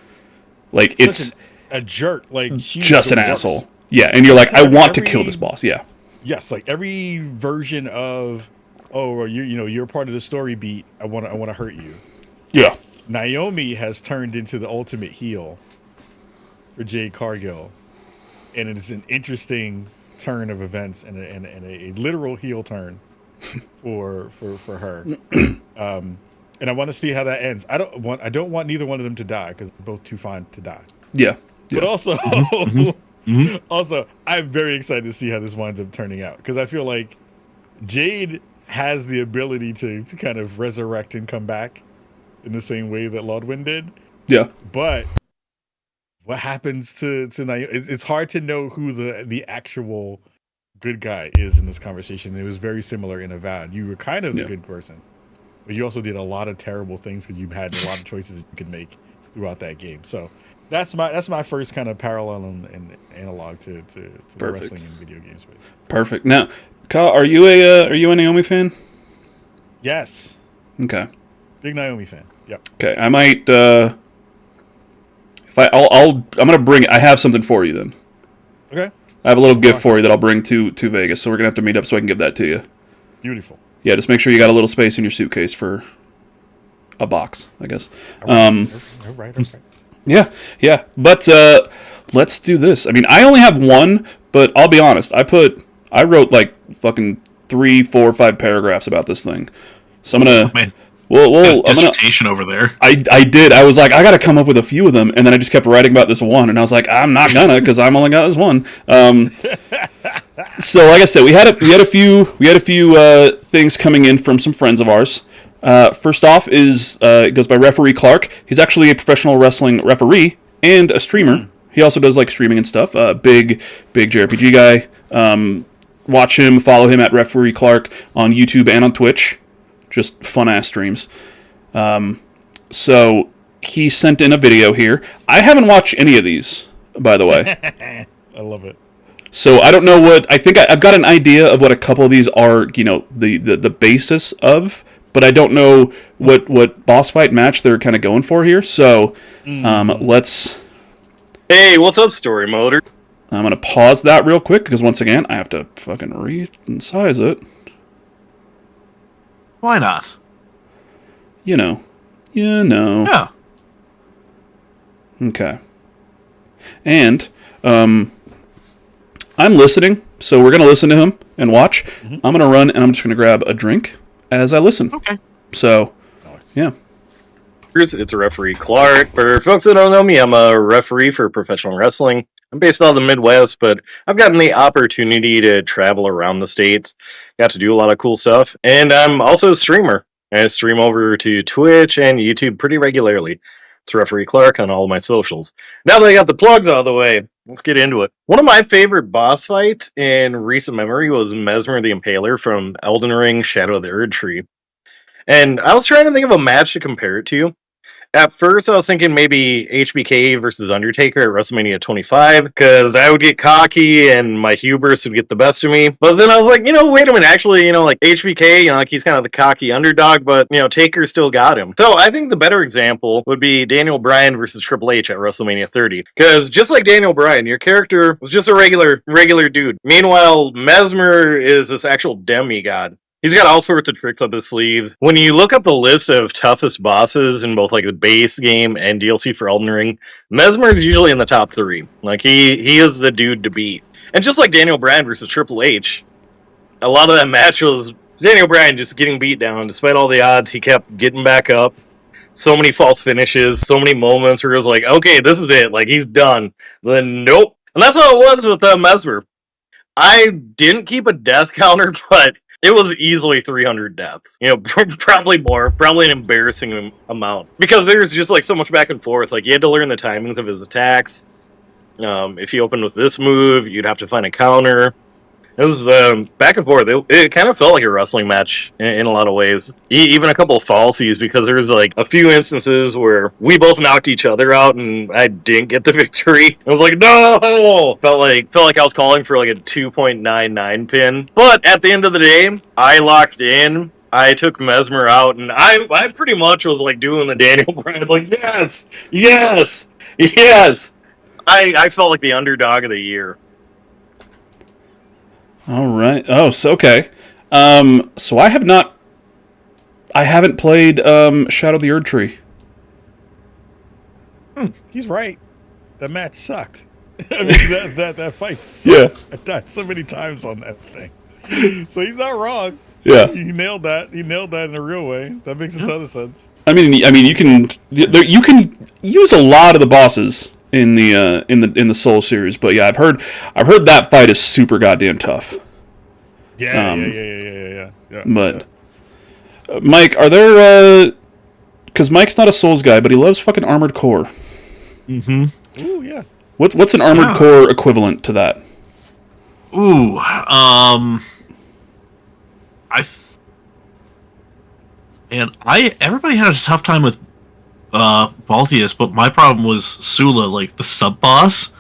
a jerk, like just an asshole. Yeah, and you're like, I want to kill this boss. Yeah. Yes, like every version of, you're part of the story beat. I want to hurt you. Yeah. Naomi has turned into the ultimate heel for Jade Cargill, and it is an interesting turn of events and a literal heel turn for her. And I want to see how that ends. I don't want neither one of them to die because they're both too fine to die. Yeah. But also, also, I'm very excited to see how this winds up turning out because I feel like Jade has the ability to kind of resurrect and come back in the same way that Lodwin did. Yeah. But what happens to Naomi? It's hard to know who the actual good guy is in this conversation. It was very similar in Avowed. You were kind of the good person, but you also did a lot of terrible things because you had a lot of choices that you could make throughout that game. So that's my first kind of parallel and analog to the wrestling and video games. Perfect. Now, Kyle, are you a Naomi fan? Yes. Okay. Big Naomi fan. Yep. Okay, I might. I'm gonna bring. I have something for you then. Okay. I have a little gift for you that I'll bring to Vegas, so we're gonna have to meet up so I can give that to you. Beautiful. Yeah, just make sure you got a little space in your suitcase for a box, I guess. All right. Yeah. But let's do this. I mean, I only have one, but I'll be honest. I wrote like fucking 3, 4, 5 paragraphs about this thing. So I'm gonna. Man. Well, dissertation over there. I did. I was like, I got to come up with a few of them, and then I just kept writing about this one, and I was like, I'm not gonna because I'm only got this one. So, like I said, we had a few things coming in from some friends of ours. First off is it goes by Referee Clark. He's actually a professional wrestling referee and a streamer. He also does like streaming and stuff. Big JRPG guy. Watch him, follow him at Referee Clark on YouTube and on Twitch. Just fun-ass streams. So he sent in a video here. I haven't watched any of these, by the way. I love it. So I don't know what... I think I've got an idea of what a couple of these are, the basis of, but I don't know what boss fight match they're kind of going for here. So let's... Hey, what's up, Storymoders? I'm going to pause that real quick, because once again, I have to fucking resize it. Why not? You know. Yeah. Okay. And I'm listening, so we're gonna listen to him and watch. I'm gonna run, and I'm just gonna grab a drink as I listen. Okay. So, yeah. It's a Referee Clark. For folks that don't know me, I'm a referee for professional wrestling. I'm based out of the Midwest, but I've gotten the opportunity to travel around the States. Got to do a lot of cool stuff. And I'm also a streamer. I stream over to Twitch and YouTube pretty regularly. It's Referee Clark on all of my socials. Now that I got the plugs out of the way, let's get into it. One of my favorite boss fights in recent memory was Mesmer the Impaler from Elden Ring Shadow of the Erd Tree. And I was trying to think of a match to compare it to. At first, I was thinking maybe HBK versus Undertaker at WrestleMania 25, because I would get cocky and my hubris would get the best of me. But then I was like, wait a minute, actually, like HBK, like he's kind of the cocky underdog, but, Taker still got him. So I think the better example would be Daniel Bryan versus Triple H at WrestleMania 30. Because just like Daniel Bryan, your character was just a regular dude. Meanwhile, Mesmer is this actual demigod. He's got all sorts of tricks up his sleeve. When you look up the list of toughest bosses in both like the base game and DLC for Elden Ring, Mesmer is usually in the top 3. Like he is the dude to beat. And just like Daniel Bryan versus Triple H, a lot of that match was Daniel Bryan just getting beat down. Despite all the odds, he kept getting back up. So many false finishes, so many moments where it was like, okay, this is it. Like he's done. Then nope. And that's how it was with Mesmer. I didn't keep a death counter, but It was easily 300 deaths. You know, probably more. Probably an embarrassing amount. Because there's just, like, so much back and forth. Like, you had to learn the timings of his attacks. If he opened with this move, you'd have to find a counter. It was back and forth. It kind of felt like a wrestling match in a lot of ways. Even a couple of falsies, because there was like a few instances where we both knocked each other out and I didn't get the victory. I was like, no! Felt like I was calling for like a 2.99 pin. But at the end of the day, I locked in. I took Mesmer out, and I pretty much was like doing the Daniel Bryan, like, yes! Yes! Yes! I felt like the underdog of the year. All right. Oh, so okay. So I haven't played Shadow of the Erd Tree. He's right. That match sucked. I mean, that fight sucked. Yeah. I died so many times on that thing. So he's not wrong. Yeah. He nailed that. He nailed that in a real way. That makes a ton of sense. I mean, you can use a lot of the bosses in the Soul series, but yeah, I've heard that fight is super goddamn tough. Yeah. But Mike, are there? Because Mike's not a Souls guy, but he loves fucking Armored Core. Mm-hmm. Ooh, yeah. What's an Armored Core equivalent to that? Ooh, everybody had a tough time with Baltius, but my problem was Sula, like the sub boss.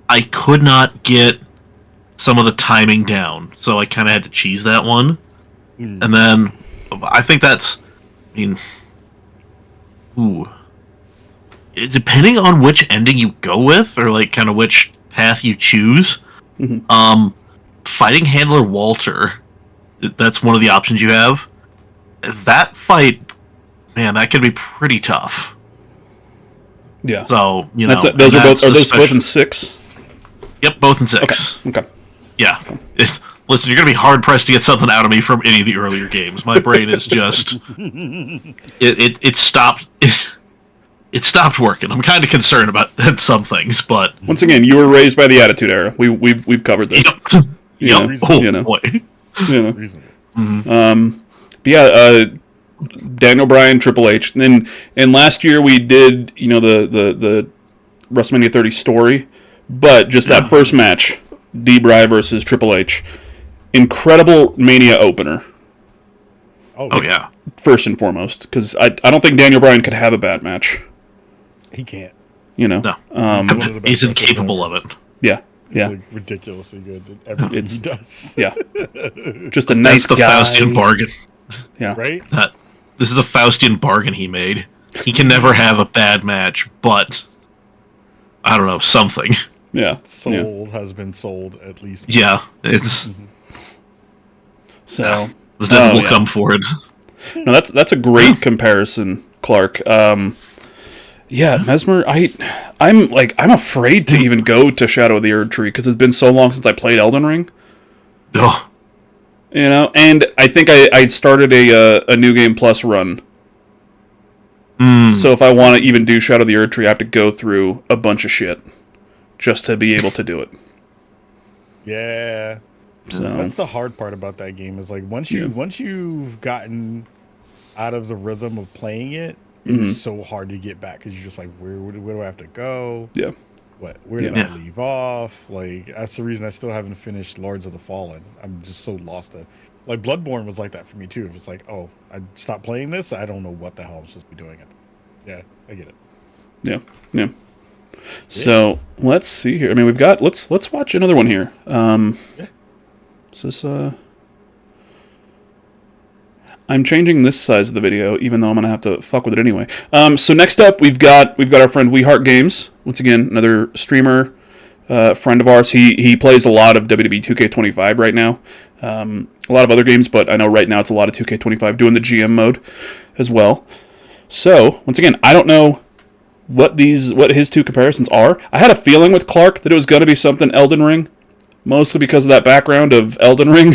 I could not get some of the timing down, so I kind of had to cheese that one. And then I think depending on which ending you go with, or like kind of which path you choose, fighting Handler Walter, that's one of the options you have. That fight, man, that could be pretty tough. Yeah. So, you know, those are both in 6? Yep, both in 6. Okay. Yeah. Listen, you're going to be hard pressed to get something out of me from any of the earlier games. My brain is just it stopped. It stopped working. I'm kind of concerned about some things, but once again, you were raised by the Attitude Era. We've covered this. Yep. Boy. But yeah, Daniel Bryan, Triple H, and last year we did the WrestleMania 30 story, but just that first match, D-Bry versus Triple H, incredible Mania opener. Oh yeah. First and foremost, because I don't think Daniel Bryan could have a bad match. He can't. No. He's incapable of it. Yeah. Like ridiculously good at everything he does. Yeah. Just a nice That's the guy. Faustian bargain. Yeah. Right? This is a Faustian bargain he made. He can never have a bad match, but I don't know, something. Yeah. Has been sold at least. Yeah, it's so the devil will come for it. No, that's a great comparison, Clark. Yeah, Mesmer. I'm afraid to even go to Shadow of the Erd Tree because it's been so long since I played Elden Ring. Oh. And I think I started a New Game Plus run. So if I want to even do Shadow of the Erd Tree, I have to go through a bunch of shit just to be able to do it. Yeah. So that's the hard part about that game is like once you've gotten out of the rhythm of playing it, it's so hard to get back because you're just like, where do I have to go? Yeah. Where did I leave off? Like that's the reason I still haven't finished Lords of the Fallen. I'm just so lost. Like Bloodborne was like that for me too. If it's like, oh, I stopped playing this, I don't know what the hell I'm supposed to be doing. Yeah, I get it. Yeah. So let's see here. I mean, we've got let's watch another one here. Is this I'm changing this size of the video, even though I'm gonna have to fuck with it anyway. So next up, we've got our friend We Heart Games. Once again, another streamer, friend of ours. He plays a lot of WWE 2K25 right now. A lot of other games, but I know right now it's a lot of 2K25 doing the GM mode as well. So once again, I don't know what his two comparisons are. I had a feeling with Clark that it was gonna be something Elden Ring, mostly because of that background of Elden Ring.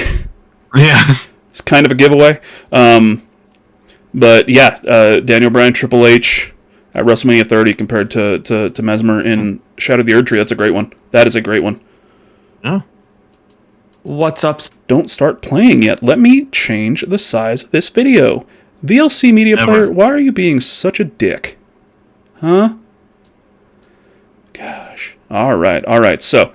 Yeah. It's kind of a giveaway. But yeah, Daniel Bryan, Triple H at WrestleMania 30 compared to Mesmer in Shadow of the Erd Tree. That's a great one. That is a great one. Yeah. What's up? Don't start playing yet. Let me change the size of this video. VLC Media Player, why are you being such a dick? Huh? Gosh. All right. So,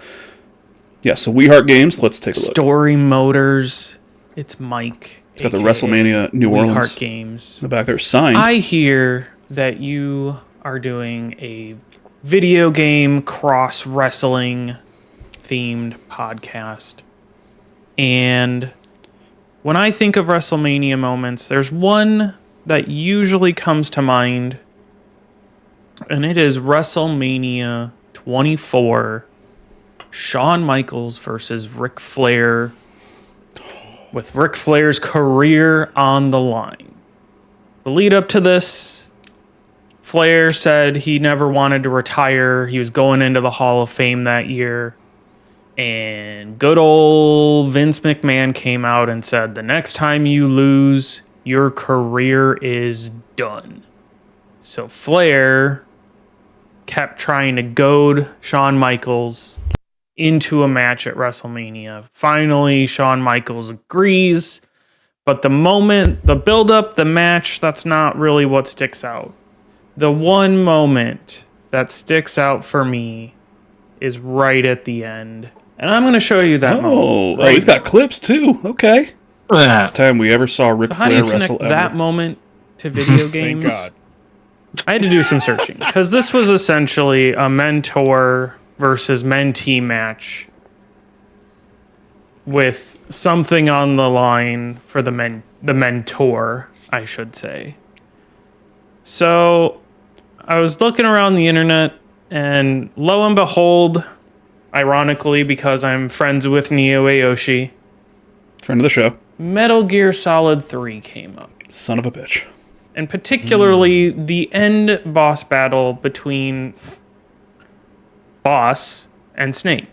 yeah, so We Heart Games. Let's take a look. Storymoders. It's Mike. It's got the WrestleMania New Orleans. We Heart Games. In the back there, signed. I hear that you are doing a video game cross wrestling themed podcast. And when I think of WrestleMania moments, there's one that usually comes to mind, and it is WrestleMania 24, Shawn Michaels versus Ric Flair, with Ric Flair's career on the line. The lead up to this, Flair said he never wanted to retire. He was going into the Hall of Fame that year. And good old Vince McMahon came out and said, the next time you lose, your career is done. So Flair kept trying to goad Shawn Michaels into a match at WrestleMania. Finally, Shawn Michaels agrees. But the moment, the build-up, the match, that's not really what sticks out. The one moment that sticks out for me is right at the end. And I'm going to show you that moment. Right, he's got clips too. Okay. That. Time we ever saw Ric How do Flair you wrestle connect ever. that moment to video games? Thank God. I had to do some searching because this was essentially a mentor versus mentee match with something on the line for the mentor, I should say. So I was looking around the internet, and lo and behold, ironically, because I'm friends with Neo Aoshi, Friend of the show. Metal Gear Solid 3 came up. Son of a bitch. And particularly the end boss battle between Boss and Snake.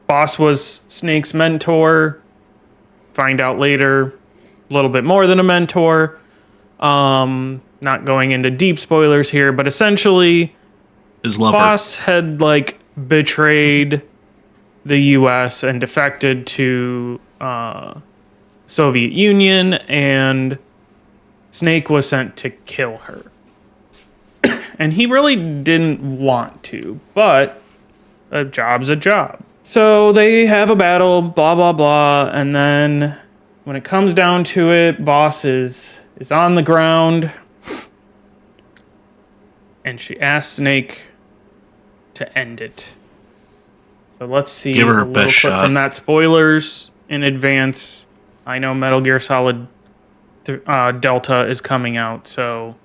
Boss was Snake's mentor. Find out later, a little bit more than a mentor. Not going into deep spoilers here, but essentially, His lover. Boss had betrayed the U.S. and defected to Soviet Union, and Snake was sent to kill her. And he really didn't want to, but a job's a job. So they have a battle, blah, blah, blah, and then when it comes down to it, Boss is on the ground, and she asks Snake to end it. So let's see Give her a a little best clip shot. from that. Spoilers in advance. I know Metal Gear Solid Delta is coming out, so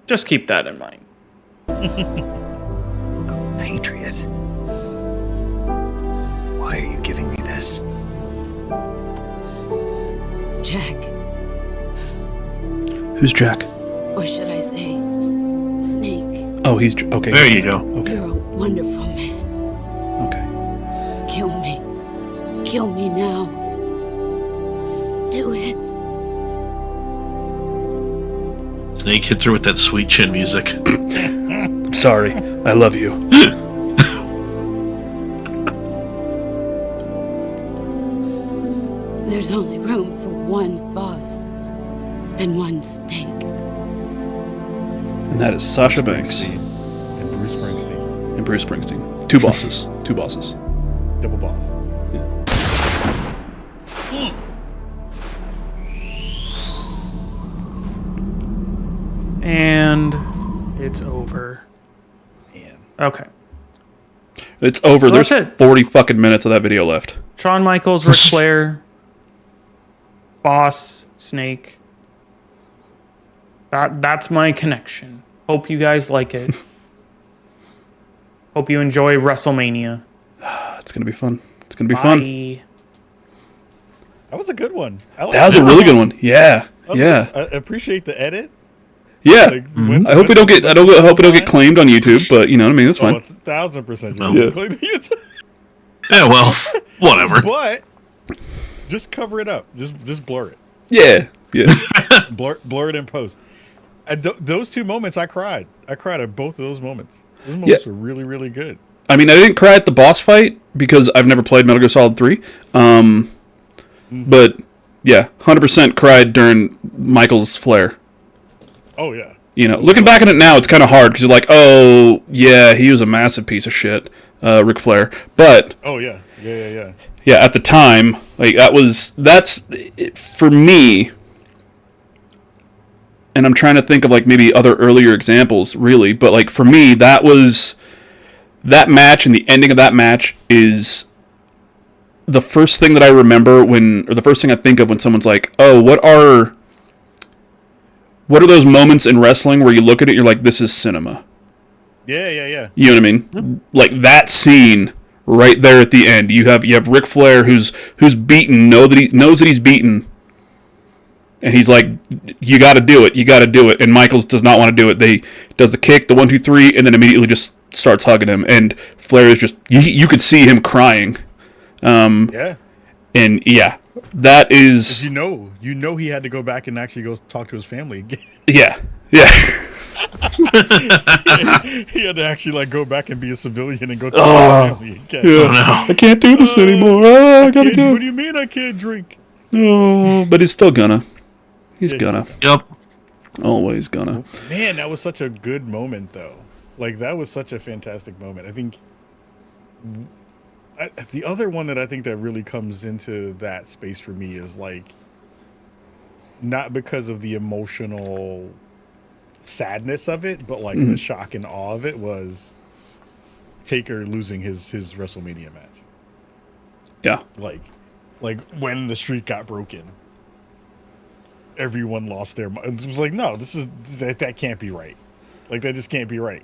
just keep that in mind. Patriot. Why are you giving me this? Jack, Who's Jack? or should I say, Snake. Oh, he's... Okay. There you go. Okay. You're a wonderful man. Okay. Kill me. Kill me now. Do it. Snake hits her with that sweet chin music. I'm sorry. I love you. There's only room for one boss and one Snake. And that is Sasha Banks And Bruce Springsteen. and Bruce Springsteen. Two bosses. Two bosses. Double boss. And it's over. Man. Okay. It's over. So There's that's it. 40 fucking minutes of that video left. Shawn Michaels, Ric Flair, Boss, Snake. That's my connection. Hope you guys like it. Hope you enjoy WrestleMania. It's going to be fun. It's going to be fun. Bye. That was a good one. I like That was a really good one. Yeah. Yeah. I appreciate the edit. Yeah. Like, when- I hope we don't get. I hope we don't get claimed on YouTube, but you know what I mean. That's fine. 1,000%. Yeah. Yeah, well, whatever. But just cover it up. Just blur it. Yeah. Yeah. Blur it in post. Those two moments, I cried. I cried at both of those moments. Those moments were really, really good. I mean, I didn't cry at the boss fight because I've never played Metal Gear Solid 3. But yeah, 100% cried during Michael's flare. Oh yeah. You know, looking back at it now, it's kind of hard because you're like, oh yeah, he was a massive piece of shit, Ric Flair. But Oh yeah. Yeah. yeah, at the time, like that's for me. And I'm trying to think of like maybe other earlier examples, really. But like for me, that match and the ending of that match is the first thing that I remember or the first thing I think of when someone's like, oh, what are those moments in wrestling where you look at it, you're like, this is cinema. Yeah. You know what I mean? Like that scene right there at the end. You have Ric Flair who's beaten, knows that he's beaten. And he's like, you got to do it. And Michaels does not want to do it. They does the kick, the 1, 2, 3, and then immediately just starts hugging him. And Flair is just, you could see him crying. Yeah. And yeah, that is. You know, he had to go back and actually go talk to his family again. Yeah. He had to actually like go back and be a civilian and go talk to his family again. Yeah. Oh, no. I can't do this anymore. Oh, I gotta go. What do you mean I can't drink? No, but he's still gonna. He's gonna. Yep. Always gonna. Man, that was such a good moment, though. Like, that was such a fantastic moment. I think the other one that I think that really comes into that space for me is, like, not because of the emotional sadness of it, but, like, the shock and awe of it was Taker losing his WrestleMania match. Yeah. Like, when the streak got broken. Everyone lost their mind. It was like, no, that can't be right. Like, that just can't be right.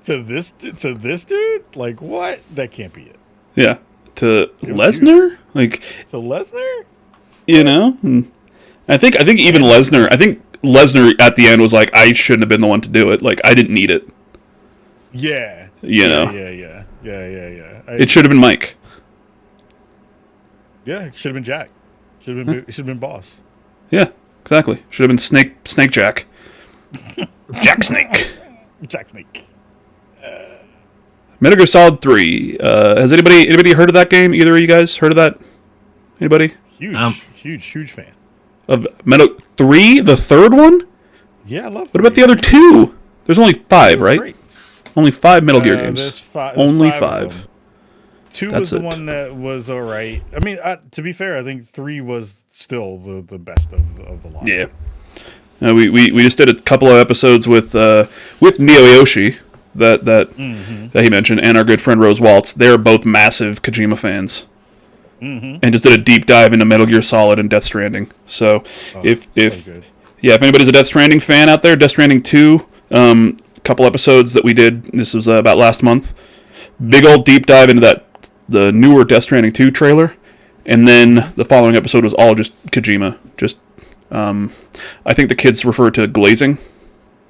To this dude, like, what? That can't be it. Yeah. To Lesnar? Like, to Lesnar? You know? And I think even Lesnar, at the end was like, I shouldn't have been the one to do it. Like, I didn't need it. Yeah. You know? Yeah. It should have been Mike. Yeah, it should have been Jack. It should have been Boss. Yeah, exactly. Should have been Snake Jack. Jack Snake. Jack Snake. Metal Gear Solid 3. Has anybody heard of that game? Either of you guys heard of that? Anybody? Huge fan. Of Metal 3, the third one? Yeah, I love. What about the other two? There's only 5, right? Great. Only 5 Metal Gear games. There's only 5. 2 That's was the it. one that was all right. I mean, to be fair, I think 3 was still the best of the lot. Yeah. We just did a couple of episodes with Neo-Yoshi that he mentioned, and our good friend Rose Waltz. They're both massive Kojima fans. And just did a deep dive into Metal Gear Solid and Death Stranding. So if anybody's a Death Stranding fan out there, Death Stranding 2, couple episodes that we did. This was about last month. Big old deep dive into the newer Death Stranding 2 trailer, and then the following episode was all just Kojima. Just I think the kids refer to glazing.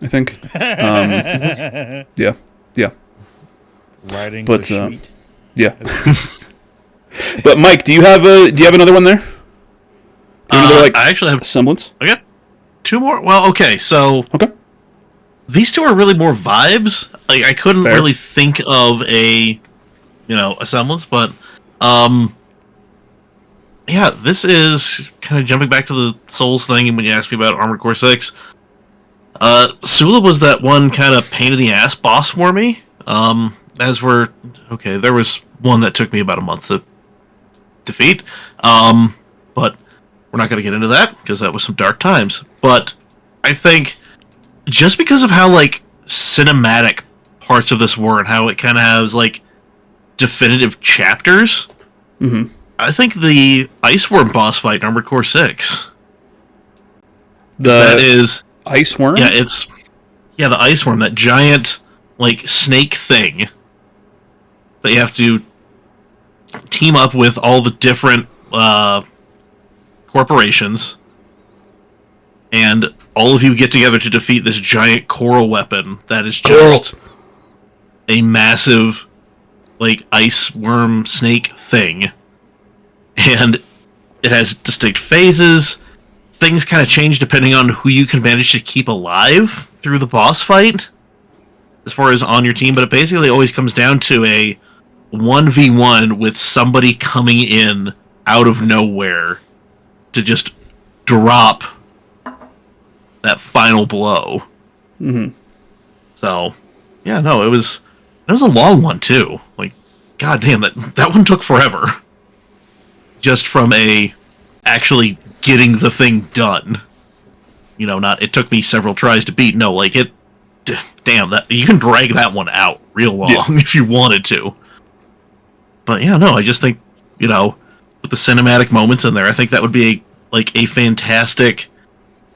I think. Yeah. Riding but the sheet. yeah. But Mike, do you have another one there? I actually have semblance. I got 2 more. Well, okay, so okay, these 2 are really more vibes. Like, I couldn't really think of a semblance, but yeah, this is kind of jumping back to the Souls thing. And when you asked me about Armored Core 6, Sula was that one kind of pain in the ass boss for me. There was one that took me about a month to defeat, but we're not going to get into that because that was some dark times. But I think just because of how like cinematic parts of this were and how it kind of has like definitive chapters, I think the Ice Worm boss fight in Armored Core 6. That is Ice Worm? Yeah, the Ice Worm, that giant like snake thing that you have to team up with all the different corporations, and all of you get together to defeat this giant coral weapon that is just a massive like ice worm snake thing. And it has distinct phases. Things kind of change depending on who you can manage to keep alive through the boss fight, as far as on your team. But it basically always comes down to a 1v1 with somebody coming in out of nowhere to just drop that final blow. Mm-hmm. So, yeah, no, it was a long one too. Like, god damn, that one took forever. Just from actually getting the thing done. You know, not it took me several tries to beat. No, like damn, that you can drag that one out real long if you wanted to. But yeah, no, I just think, you know, with the cinematic moments in there, I think that would be a fantastic,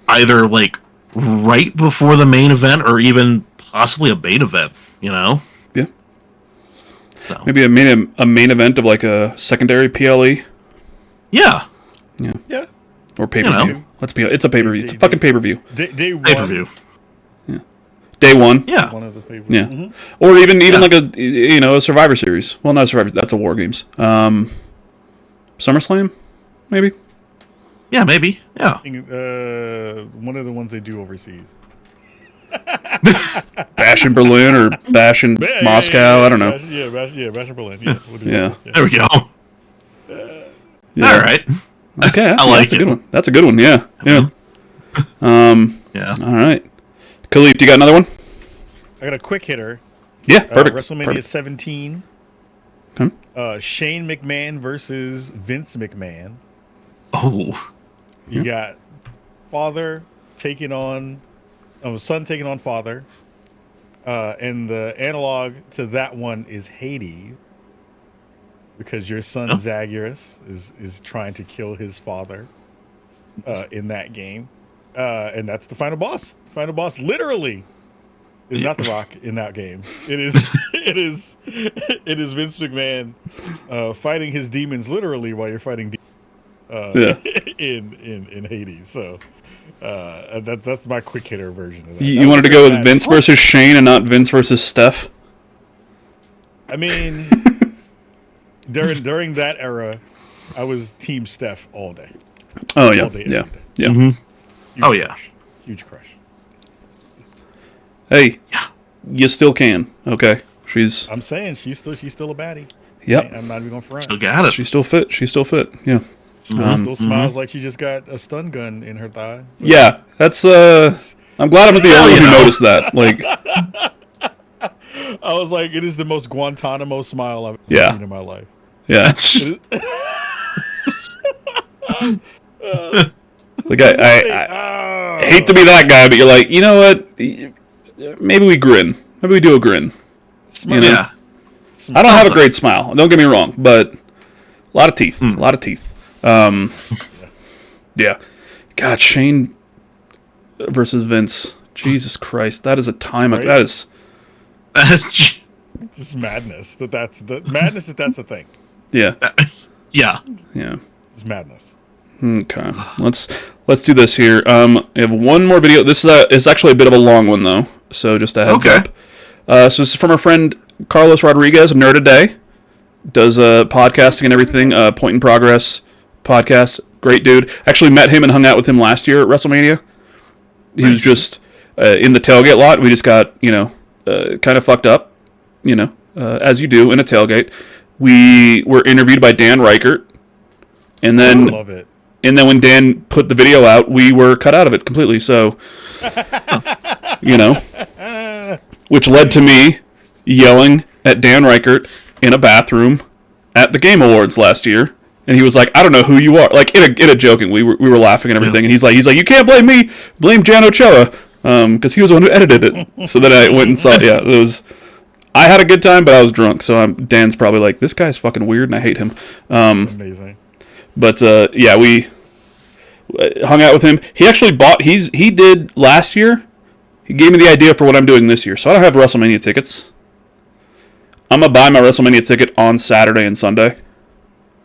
either like right before the main event or even possibly a main event, you know? Yeah. So. Maybe a main event of like a secondary PLE. Yeah. Yeah. Yeah. Or pay-per-view. You know. It's a pay-per-view. It's a fucking pay-per-view. Day one. Pay-per-view. Yeah. Day one. Yeah. One of the favorites. Yeah. Mm-hmm. Or even like a Survivor Series. Well, not a Survivor. That's a War Games. SummerSlam, maybe. Yeah, maybe. Yeah. One of the ones they do overseas. Bash in Berlin or Bash in Moscow. I don't know. Bash in Berlin. Yeah. We'll do Yeah. that. There we go. Yeah. All right. Okay. I like that's a it. good one. That's a good one. Yeah. Yeah. Yeah. All right. Khalif, do you got another one? I got a quick hitter. Yeah. Perfect. WrestleMania Perfect. 17. Okay. Shane McMahon versus Vince McMahon. Oh. You got father taking on, son taking on father, and the analog to that one is Hades, because your son Zagreus is trying to kill his father in that game, and that's the final boss. The final boss literally is not The Rock in that game. It is Vince McMahon fighting his demons literally while you're fighting demons. In Hades, so that's my quick hitter version of that. You wanted to go with Vince versus Shane and not Vince versus Steph? I mean, during that era, I was Team Steph all day. Oh yeah, All day, yeah, every day. yeah. Mm-hmm. Oh, yeah. Crush. Huge crush. Hey, you still can. Okay, I'm saying she's still a baddie. Yep. I'm not even going front. Still got it. She's still fit. She's still fit. Yeah. Still smiles like she just got a stun gun in her thigh. Yeah, that's I'm glad I'm not the only one who noticed that. Like, I was like, it is the most Guantanamo smile I've ever Yeah. seen in my life. yeah. Like I hate to be that guy, but you're like, you know what? Maybe we grin. Maybe we do a grin. You know? Yeah. I don't have a great smile. Don't get me wrong, but a lot of teeth. A lot of teeth. Yeah. God, Shane versus Vince. Jesus Christ, that is a time. Right? That is. Just madness. That's the thing. Yeah. Yeah. Yeah. It's madness. Okay. Let's do this here. We have one more video. This is actually a bit of a long one though, so just a heads up. So this is from our friend Carlos Rodriguez, Nerd a Day. Does podcasting and everything. Point in Progress podcast. Great dude. Actually met him and hung out with him last year at WrestleMania. He was just in the tailgate lot. We just got kind of fucked up, as you do in a tailgate. We were interviewed by Dan Reichert, and then I love it. And then when Dan put the video out, we were cut out of it completely. So, which led to me yelling at Dan Reichert in a bathroom at the Game Awards last year. And he was like, "I don't know who you are." Like in a joking, we were laughing and everything. And he's like, "You can't blame me. Blame Jan Ochoa, because he was the one who edited it." So then I went and saw. Yeah, it was. I had a good time, but I was drunk. So Dan's probably like, "This guy's fucking weird," and I hate him. Amazing. But yeah, we hung out with him. He actually he did last year. He gave me the idea for what I'm doing this year. So I don't have WrestleMania tickets. I'm going to buy my WrestleMania ticket on Saturday and Sunday.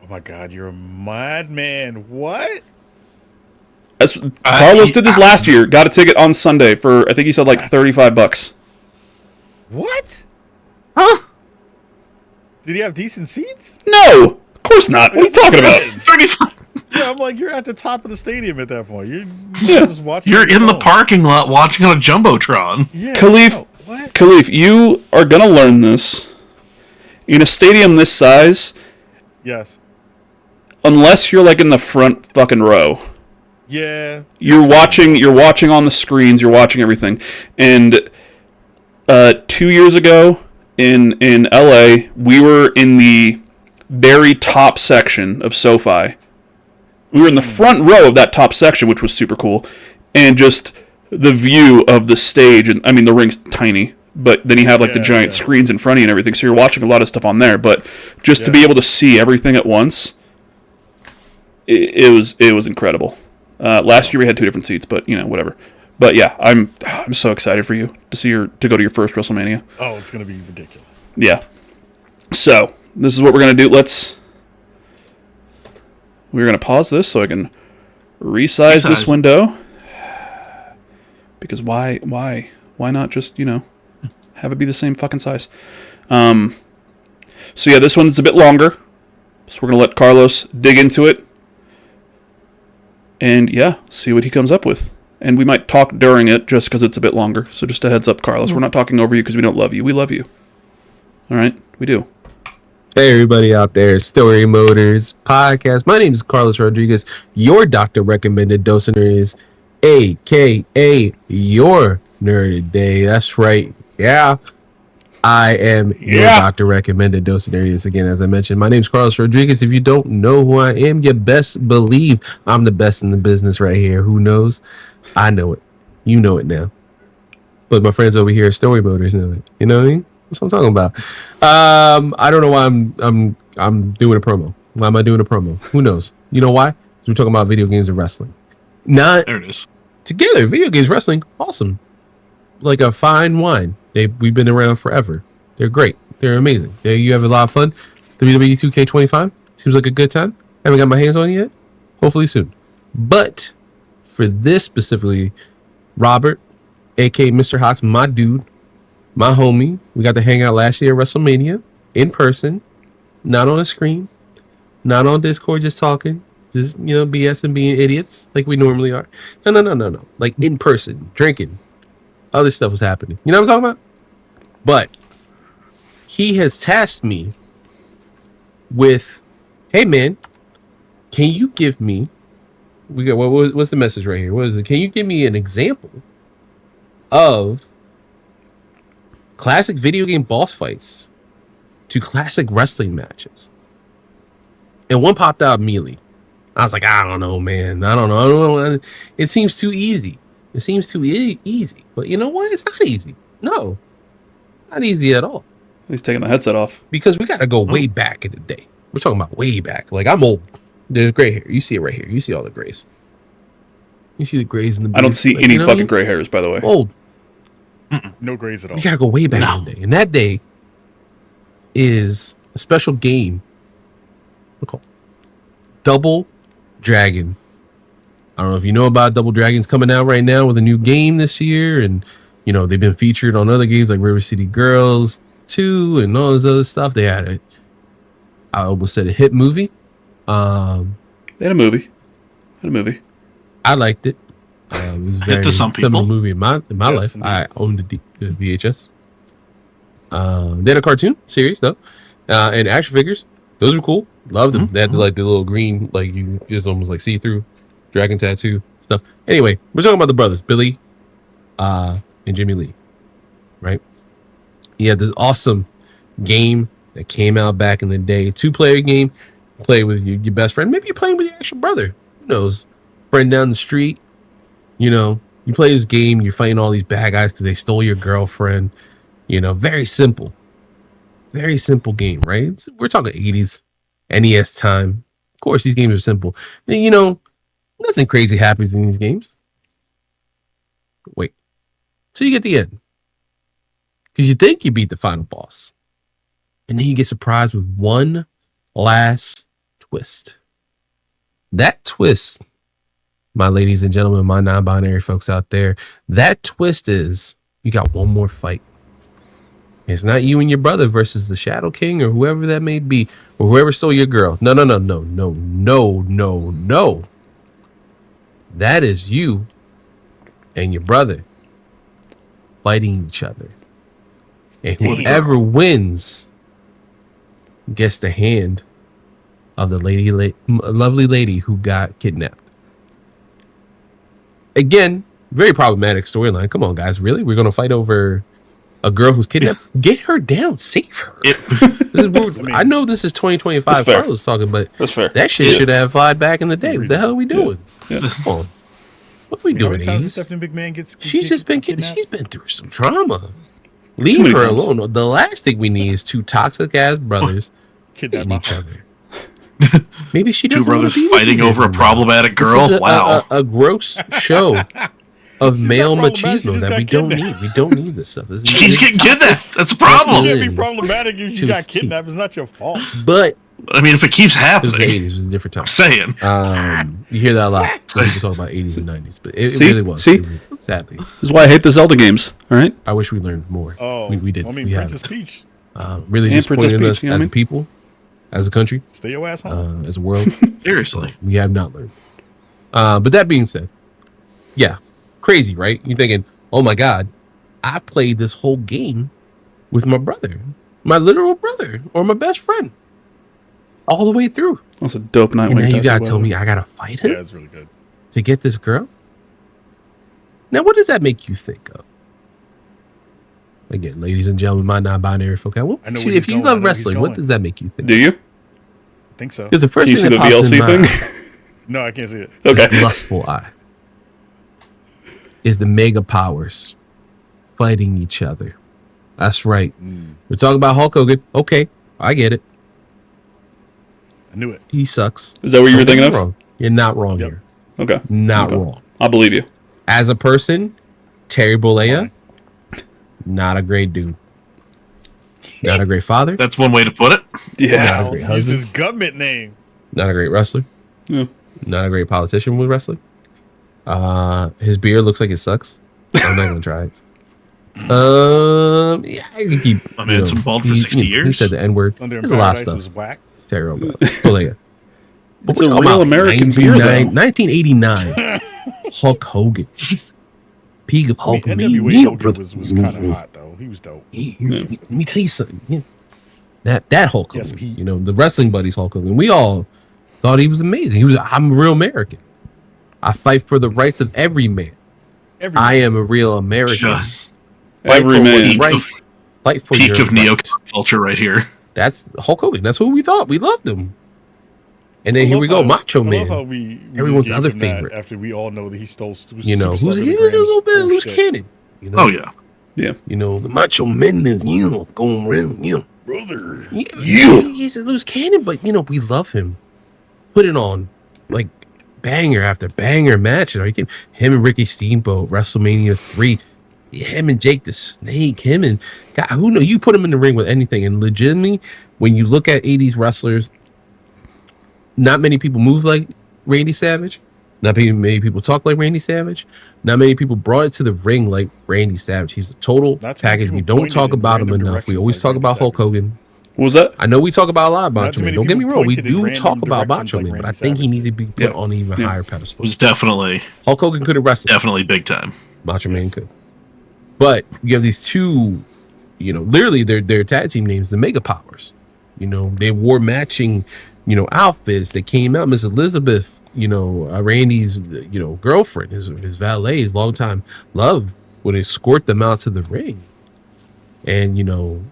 Oh my God, you're a madman. What? Carlos did this last year. Got a ticket on Sunday for, I think he said like $35. What? Huh? Did he have decent seats? No! Of course not. What are you talking about? 35. Yeah, I'm like, you're at the top of the stadium at that point. You're Yeah. just watching. You're on your in the phone. parking lot watching on a Jumbotron. Yeah. Khalif, no, what? Khalif, you are going to learn this. In a stadium this size, Yes. unless you're like in the front fucking row, Yeah. you're watching on the screens, you're watching everything. And 2 years ago in LA, we were in the very top section of SoFi. We were in the front row of that top section, which was super cool, and just the view of the stage, and I mean the ring's tiny, but then you have like the giant screens in front of you and everything, so you're watching a lot of stuff on there. But just to be able to see everything at once, it was incredible. Last year we had 2 different seats, but whatever. But yeah, I'm so excited for you to go to your first WrestleMania. Oh, it's gonna be ridiculous. Yeah. So this is what we're gonna do. We're gonna pause this so I can resize this window. Because why not just have it be the same fucking size? So yeah, this one's a bit longer. So we're gonna let Carlos dig into it. And yeah, see what he comes up with. And we might talk during it just because it's a bit longer. So just a heads up, Carlos. We're not talking over you because we don't love you. We love you. All right? We do. Hey, everybody out there. Storymoders podcast. My name is Carlos Rodriguez. Your doctor recommended dose of nerd is a.k.a. your nerd of day. That's right. Yeah. I am your doctor recommended dose of nerdiness. Again, as I mentioned, my name is Carlos Rodriguez. If you don't know who I am, you best believe I'm the best in the business right here. Who knows? I know it. You know it now. But my friends over here at Storymoders know it. You know what I mean? That's what I'm talking about. I don't know why I'm doing a promo. Why am I doing a promo? Who knows? You know why? 'Cause we're talking about video games and wrestling. Not There it is. together. Video games, wrestling, awesome. Like a fine wine. We've been around forever. They're great. They're amazing. You have a lot of fun. WWE 2K25 seems like a good time. Haven't got my hands on it yet. Hopefully soon. But for this specifically, Robert, aka Mr. Hawks, my dude, my homie, we got to hang out last year at WrestleMania in person, not on a screen, not on Discord, just talking, just BS and being idiots like we normally are. No. Like in person, drinking. Other stuff was happening. You know what I'm talking about? But he has tasked me with, hey man, can you give me? What's the message right here? What is it? Can you give me an example of classic video game boss fights to classic wrestling matches? And one popped out immediately. I was like, I don't know, man. I don't know. It seems too easy. It seems too easy. But you know what? It's not easy. No. Not easy at all. He's taking the headset off. Because we got to go way back in the day. We're talking about way back. Like, I'm old. There's gray hair. You see it right here. You see all the grays. You see the grays in the beard. I don't see any fucking gray hairs, by the way. Old. No grays at all. We got to go way back in the day. And that day is a special game. What's it called? Double Dragon. I don't know if you know about Double Dragon's coming out right now with a new game this year, and they've been featured on other games like River City Girls 2 and all this other stuff. They had I almost said a hit movie. They had a movie. I liked it. It was a very to some similar people. movie in my life. Indeed. I owned the VHS. They had a cartoon series though, and action figures. Those were cool. Loved them. They had the little green, like you just almost like see through dragon tattoo stuff. Anyway, we're talking about the brothers Billy, and Jimmy Lee, right? He had this awesome game that came out back in the day. 2-player game. Play with your best friend. Maybe you're playing with your actual brother. Who knows? Friend down the street. You play this game. You're fighting all these bad guys because they stole your girlfriend. Very simple. Very simple game, right? We're talking 80s NES time. Of course, these games are simple. And, nothing crazy happens in these games. Wait. So you get the end. Because you think you beat the final boss. And then you get surprised with one last twist. That twist, my ladies and gentlemen, my non-binary folks out there, that twist is you got one more fight. It's not you and your brother versus the Shadow King or whoever that may be, or whoever stole your girl. No. That is you and your brother fighting each other. And whoever wins gets the hand of the lovely lady who got kidnapped. Again, very problematic storyline. Come on, guys. Really? We're going to fight over a girl who's kidnapped? Get her down. Save her. I know this is 2025. Carlos talking, but that's fair. That shit should have flied back in the day. What the hell are we doing? Yeah. Come on. What are we doing, Stephanie McMahon gets she's just been kidnapped. She's been through some trauma. Leave her alone. The last thing we need is two toxic ass brothers hitting each other. Maybe she doesn't. Two brothers fighting over a problematic girl. Wow, a gross show of male machismo that we don't need. We don't need this stuff. She's getting kidnapped. That's a problem. It can't be problematic if you got kidnapped. It's not your fault. But I mean, if it keeps happening, it was the 80s. It was a different time. I'm saying. You hear that a lot. Some people talk about 80s and 90s, but it really was. Sadly, this is why I hate the Zelda games. All right. I wish we learned more. Oh, we did. I mean, Princess Peach. Really disappointed us as a people, as a country. Stay your ass home. As a world. Seriously, we have not learned. But that being said, yeah, crazy, right? You're thinking, oh my God, I played this whole game with my brother, my literal brother, or my best friend, all the way through. That's a dope night. And now you gotta tell me I gotta fight him. Yeah, it's really good to get this girl. Now, what does that make you think of? Again, ladies and gentlemen, my non-binary folk. If you love wrestling, what does that make you think? Do you? I think so. Because the first thing that pops in my no, I can't see it. Okay. This lustful eye is the mega powers fighting each other. That's right. We're talking about Hulk Hogan. Okay, I get it. I knew it. He sucks. Is that what you were thinking of? Wrong. You're not wrong here. Okay. Not wrong. I believe you. As a person, Terry Bollea, not a great dude. Not a great father. That's one way to put it. Yeah. Not a great husband. Use his government name. Not a great wrestler. Yeah. Not a great politician with wrestling. His beard looks like it sucks. I'm not gonna try it. Yeah, I can keep. I mean, it's been bald for 60 years. He said the N word. There's a lot of stuff. Was whack. Terry Bollea. It's a real American beer, though. 1989. Hulk Hogan. Peak of Hulk Hogan. NWA Hogan was kind of hot though. He was dope. Let me tell you something. Yeah. That Hulk Hogan. You know, the wrestling buddies Hulk Hogan. We all thought he was amazing. I'm a real American. I fight for the rights of every man. I am a real American. Every man. Fight for peak your of neo culture right here. That's Hulk Hogan. That's what we thought. We loved him. And then here we go, Macho Man. Everyone's other favorite. After we all know that he stole, you know, he's a little bit of loose cannon. You know? Oh yeah, yeah. You know, the Macho Man is going around, brother. Yeah, he's a loose cannon, but we love him. Put it on like banger after banger match. Him and Ricky Steamboat, WrestleMania 3. Him and Jake the Snake. Him and God, who know? You put him in the ring with anything, and legitimately, when you look at 80s wrestlers. Not many people move like Randy Savage. Not many people talk like Randy Savage. Not many people brought it to the ring like Randy Savage. He's a total package. We don't talk about him enough. We always talk about Hulk Hogan. What was that? I know we talk about a lot of Macho Man. Don't get me wrong. We do talk about Macho Man, but I think he needs to be put on an even higher pedestal. It was definitely Hulk Hogan could have wrestled. Definitely big time. Macho Man could. But you have these two, literally their tag team names, the Mega Powers. They wore matching outfits that came out. Miss Elizabeth, Randy's, girlfriend, his valet, his longtime love, would escort them out to the ring. And,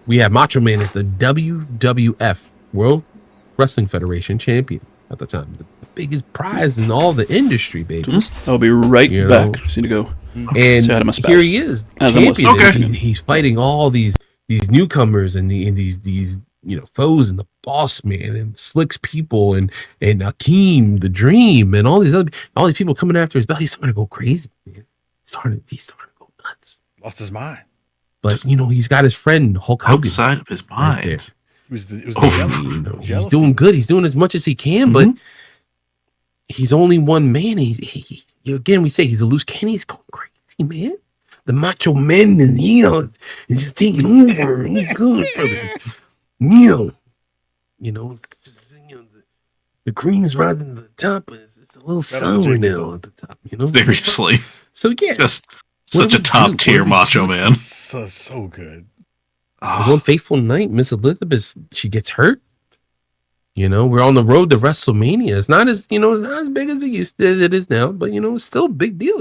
we have Macho Man as the WWF, World Wrestling Federation champion at the time. The biggest prize in all the industry, baby. I'll be right back. Just need to go. And here he is, champion. Okay. He's fighting all these newcomers and these foes and the Boss Man and Slick's people and Akeem, the Dream, and all these people coming after his belt. He's starting to go crazy, man. He's starting to go nuts. Lost his mind. But he's got his friend Hulk Hogan outside of his mind. Right it was the jealousy. He's doing good. He's doing as much as he can, but he's only one man. He again, we say he's a loose cannon. He's going crazy, man. The Macho Man and is just taking over. He's good, brother. The cream's rising to the top, but it's a little sour now at the top, Seriously. So yeah, just such a top tier Macho Man. So good. One fateful night, Miss Elizabeth, she gets hurt. You know, we're on the road to WrestleMania. It's not as, it's not as big as it is now, but it's still a big deal.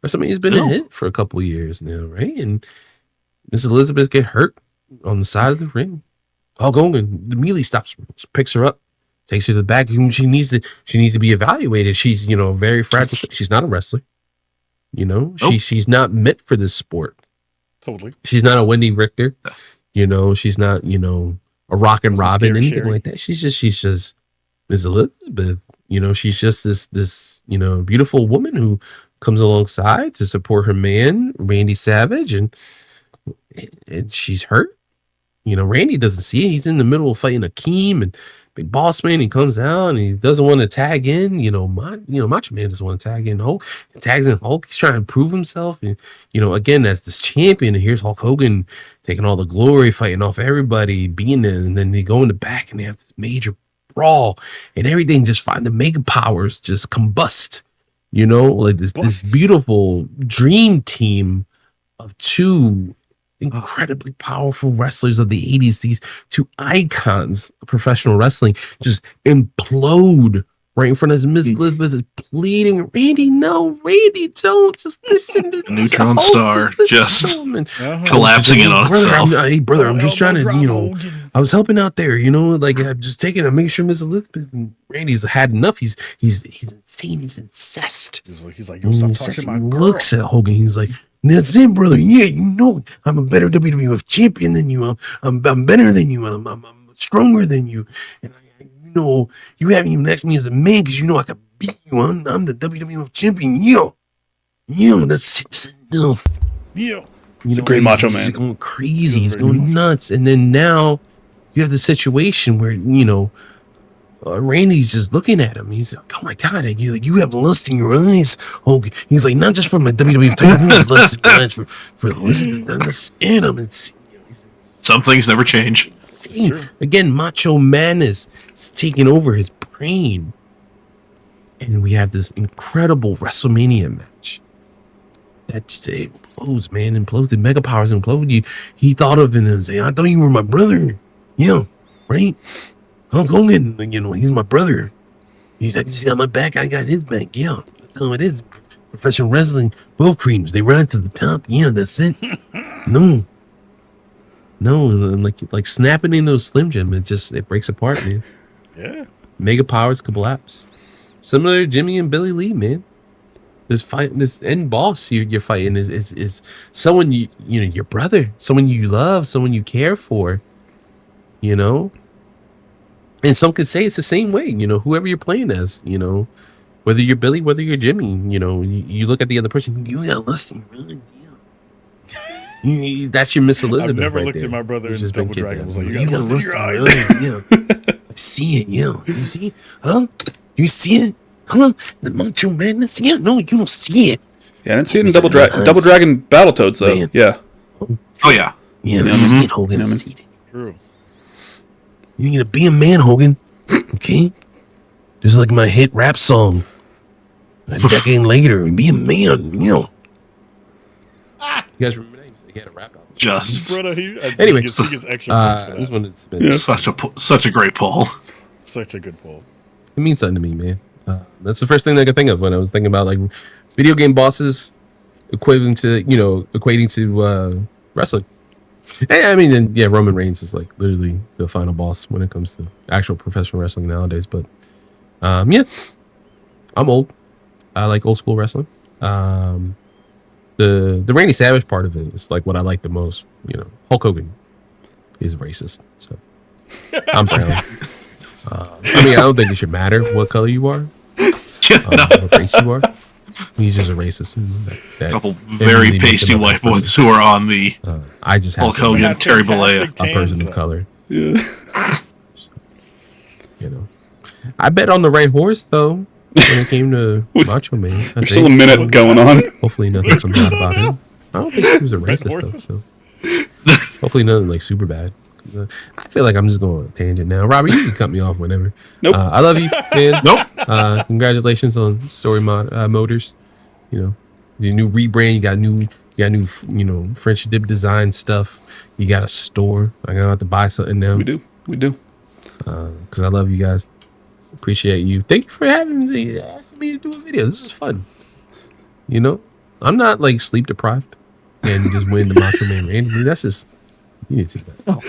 WrestleMania's been a hit for a couple of years now, right? And Miss Elizabeth get hurt on the side of the ring. Hulk Hogan immediately stops, picks her up, takes her to the back. She needs to be evaluated. She's, very fragile. She's not a wrestler. She's not meant for this sport. Totally. She's not a Wendy Richter. She's not, a Rockin' Robin, anything Sherry. like that. She's just Miss Elizabeth. She's just this beautiful woman who comes alongside to support her man, Randy Savage, and she's hurt. Randy doesn't see it. He's in the middle of fighting Akeem and Big Boss Man. He comes out and he doesn't want to tag in. Macho Man doesn't want to tag in Hulk. He tags in Hulk. He's trying to prove himself. And, again, as this champion, and here's Hulk Hogan taking all the glory, fighting off everybody, being there. And then they go in the back and they have this major brawl and everything just the mega powers just combust. Like this beautiful dream team of two incredibly powerful wrestlers of the 80s, these two icons of professional wrestling just implode right in front of us. Miss Elizabeth is pleading, Randy, no, Randy, don't, just listen to Neutron Hulk, Star just collapsing in on itself. Hey, brother, I'm just trying to, I was helping out there, like I'm just taking, I make sure Miss Elizabeth and Randy's had enough. He's insane, he's incensed. He's like, yo, stop touching my girl. Looks at Hogan, he's like, that's it, brother. Yeah, I'm a better WWF champion than you. I'm better than you. I'm stronger than you. And you haven't even asked me as a man because I could beat you. I'm the WWF champion. That's enough. He's a great Macho Man. He's going crazy. He's going nuts. And then now you have the situation where Randy's just looking at him. He's like, "Oh my God, you have lust in your eyes." Oh, he's like, "Not just for my WWE title, you have lust in your eyes for understand him." Some things never change. Again, Macho Man is taking over his brain, and we have this incredible WrestleMania match that just implodes, man, implodes. The mega powers implode. He thought of it and say, "I thought you were my brother." Right. Hulk Hogan, he's my brother. He's got my back, I got his back. Yeah, that's how it is. Professional wrestling, both creams, they rise to the top. Yeah, that's it. No, like snapping in those Slim Jim, it breaks apart, man. Yeah. Mega powers collapse. Similar to Jimmy and Billy Lee, man. This end boss you're fighting is someone your brother, someone you love, someone you care for. And some could say it's the same way, whoever you're playing as, whether you're Billy, whether you're Jimmy, you look at the other person, you got lust in your mind, that's your Miss Elizabeth. I've never right looked there. at my brother Who's in just been Double Dragon. I was like, kidnapped. you got lust in your eyes. I see it, You see it? Huh? You see it? Huh? The Macho Madness? Yeah, no, you don't see it. Yeah, I didn't see it in Double Dragon Battletoads, though. Man. Yeah. Oh yeah. Yeah, I see it, Hogan. I see it. True. You need to be a man, Hogan. Okay? Just like my hit rap song. A decade later, be a man, You guys remember that? He had a rap album. Just Brother, Anyway, he gets extra I just wanted to spend. such a great poll. Such a good poll. It means something to me, man. That's the first thing I could think of when I was thinking about like video game bosses equating to wrestling. And, I mean, and, yeah, Roman Reigns is like literally the final boss when it comes to actual professional wrestling nowadays. But yeah, I'm old. I like old school wrestling. The Randy Savage part of it is like what I like the most. Hulk Hogan is racist, so I'm brown. I mean, I don't think it should matter what color you are, what race you are. He's just a racist. A couple very pasty white boys who are on the I just Hulk Hogan, Terry Bollea. A person of color. Yeah. I bet on the right horse though. When it came to Macho Man, There's still a minute going on. Hopefully nothing comes out about him. I don't think he was a racist though. So hopefully nothing like super bad. I feel like I'm just going on a tangent now. Robert, you can cut me off whenever. Nope. I love you, man. Nope. Congratulations on StoryModers. The new rebrand. You got new French dip design stuff. You got a store. I'm gonna have to buy something now. We do. because I love you guys. Appreciate you. Thank you for asking me to do a video. This was fun. You know, I'm not like sleep deprived and just win the Macho Man randomly. That's just, you need to see that.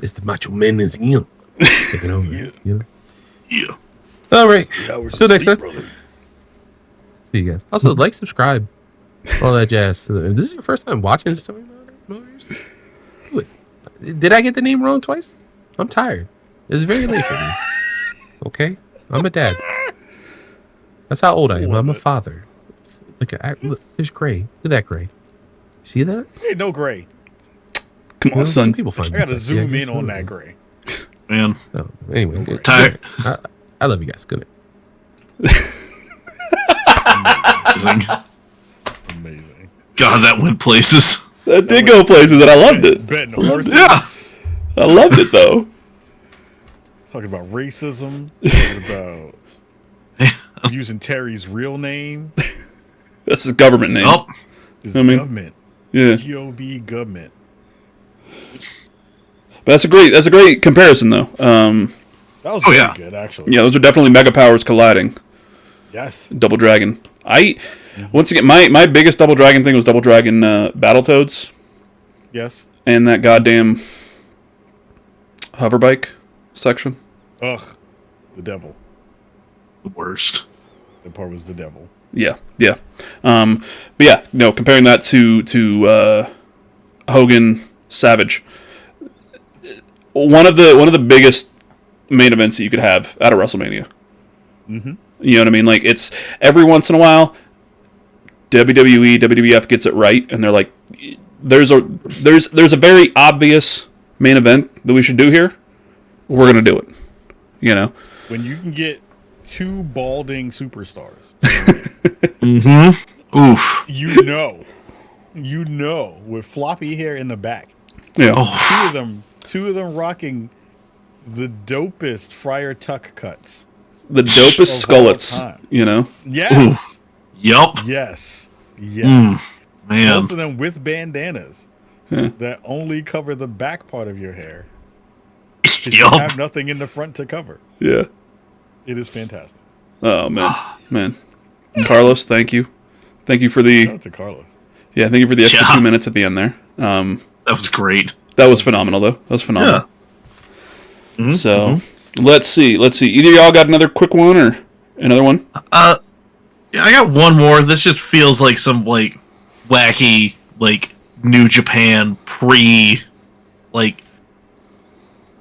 It's the Macho Man is you taking over. You know. Yeah. All right. Till next time. Brother. See you guys. Also, like, subscribe, all that jazz. If this is your first time watching Storymoders, do it. Did I get the name wrong twice? I'm tired. It's very late for me. Okay, I'm a dad. That's how old I am. I'm a father. Look, there's Gray. Look at that Gray. See that? Hey, no Gray. Come on, son. People find I gotta zoom in on that Gray. Man. No, anyway, good. Tired. I love you guys. Good night. Amazing. God, that went places. That did go places, and I loved it. Betting horses. Yeah. I loved it, though. Talking about racism. Talking about using Terry's real name. That's his government name. Oh. His government. Yeah. GOB government. But that's a great comparison, though. That was really good, actually. Yeah, those are definitely mega powers colliding. Yes. Double Dragon. Once again, my biggest Double Dragon thing was Double Dragon Battletoads. Yes. And that goddamn hoverbike section. Ugh. The devil. The worst. That part was the devil. Yeah. But yeah, no, comparing that to Hogan Savage. One of the biggest main events that you could have at a WrestleMania. Mm-hmm. You know what I mean? Like, it's every once in a while, WWE, WWF gets it right, and they're like, there's a very obvious main event that we should do here. We're gonna do it. You know, when you can get two balding superstars. Mm-hmm. Oof. You know, with floppy hair in the back. Yeah. Oh. Two of them rocking the dopest Friar Tuck cuts. The dopest skullets, you know? Yes. Yup. Yes. Man. Both of them with bandanas that only cover the back part of your hair. You have nothing in the front to cover. Yeah. It is fantastic. Oh, man. Carlos, thank you. Thank you for the... Shout out to Carlos. Yeah, thank you for the extra 2 minutes at the end there. That was great. That was phenomenal, though. That was phenomenal. Yeah. Mm-hmm. So... Let's see. Either y'all got another quick one or another one? Yeah, I got one more. This just feels like some like wacky like New Japan pre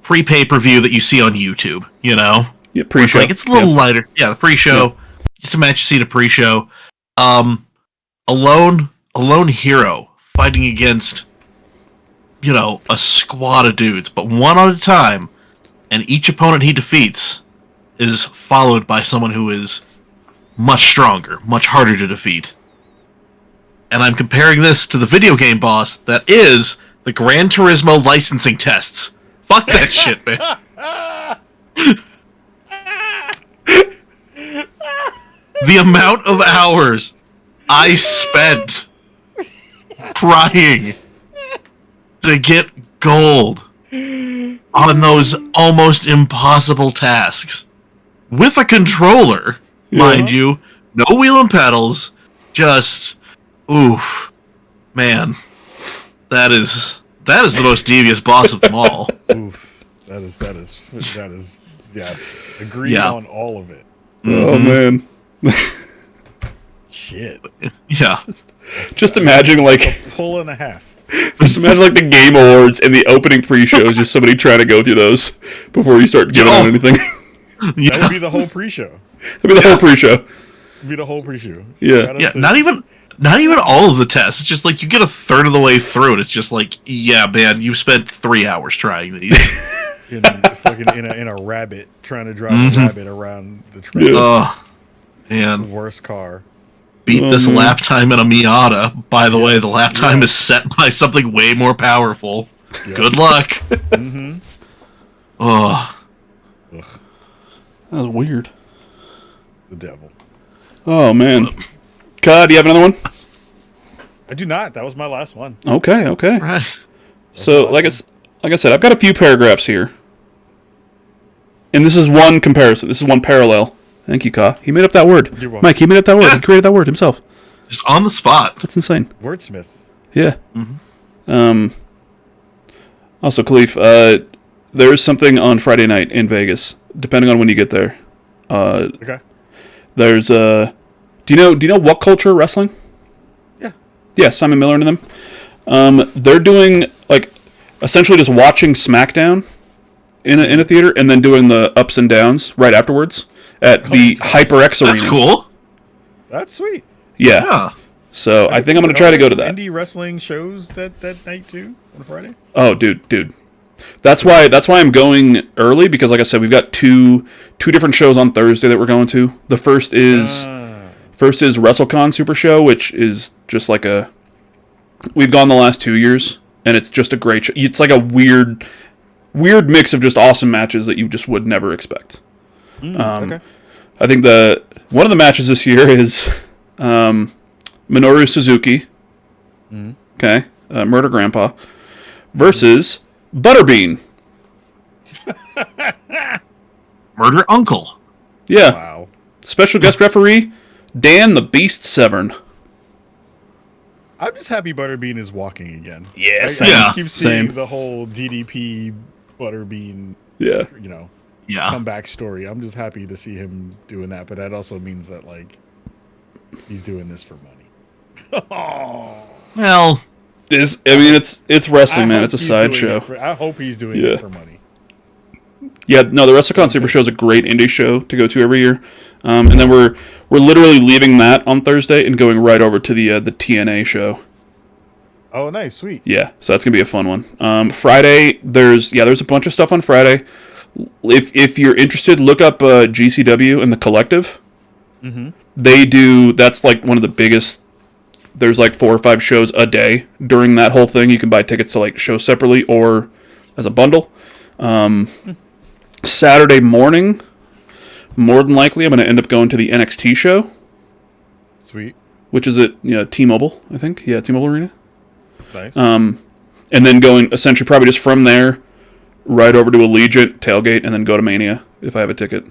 pay-per-view that you see on YouTube, you know? Yeah, pre-show. It's a little lighter. Yeah, the pre-show. Yeah. Just imagine you see the pre-show. A lone hero fighting against, you know, a squad of dudes, but one at a time. And each opponent he defeats is followed by someone who is much stronger, much harder to defeat. And I'm comparing this to the video game boss that is the Gran Turismo licensing tests. Fuck that shit, man. The amount of hours I spent trying to get gold on those almost impossible tasks with a controller, mind you, no wheel and pedals, just oof, man, that is the most devious boss of them all. Oof, that is yes, agreed on all of it. Oh man, shit. Yeah, just imagine like a pull and a half. Just imagine like the Game Awards and the opening pre-show is just somebody trying to go through those before you start giving out anything. That would be the whole pre-show. That'd be the whole pre-show. It'd be the whole pre-show. Yeah. Yeah, not even all of the tests. It's just like you get a third of the way through and it's just like, yeah, man, you spent 3 hours trying these. in a rabbit, trying to drive a rabbit around the track. Oh, man. Worst car. Beat this lap time in a Miata. By the way, the lap time is set by something way more powerful. Yep. Good luck. Mm-hmm. Oh. Ugh. That was weird. The devil. Oh, man. Ka, do you have another one? I do not. That was my last one. Okay. Right. So, like I said, I've got a few paragraphs here. and this is one comparison. This is one parallel. Thank you, Ka. He made up that word. You're welcome. Mike, he made up that word. Yeah. He created that word himself. Just on the spot. That's insane. Wordsmith. Yeah. Mm-hmm. Also, Khalif, there is something on Friday night in Vegas, depending on when you get there. Okay. There's do you know What Culture Wrestling? Yeah. Yeah, Simon Miller and them. They're doing like essentially just watching SmackDown in a theater and then doing the ups and downs right afterwards at the HyperX Arena. That's cool. That's sweet. Yeah. Yeah. So I think I'm gonna try to go to that. Indie wrestling shows that night too on Friday. Oh, dude. That's why I'm going early because, like I said, we've got two different shows on Thursday that we're going to. The first is WrestleCon Super Show, which is just like we've gone the last 2 years, and it's just a great show. It's like a weird mix of just awesome matches that you just would never expect. Okay. I think one of the matches this year is Minoru Suzuki, okay, Murder Grandpa, versus Butterbean. Murder Uncle. Yeah. Wow. Special guest referee, Dan the Beast Severn. I'm just happy Butterbean is walking again. Yeah, I same. keep seeing Same. the whole DDP Butterbean, Yeah. Yeah. comeback story. I'm just happy to see him doing that, but that also means that like he's doing this for money. Well, It's wrestling, man. I It's a hope he's doing sideshow. it I hope he's doing Yeah. it for money. Yeah, no, the WrestleCon Super Show is a great indie show to go to every year, and then we're literally leaving that on Thursday and going right over to the TNA show. Oh, nice, sweet. Yeah, so that's gonna be a fun one. Friday, there's a bunch of stuff on Friday. If you're interested, look up GCW and the Collective. They do. That's like one of the biggest. There's like 4 or 5 shows a day during that whole thing. You can buy tickets to like shows separately or as a bundle. Saturday morning, more than likely, I'm going to end up going to the NXT show, Sweet. which is at T-Mobile, I think. Yeah, T-Mobile Arena. Nice. And then going essentially probably just from there right over to Allegiant, tailgate, and then go to Mania if I have a ticket.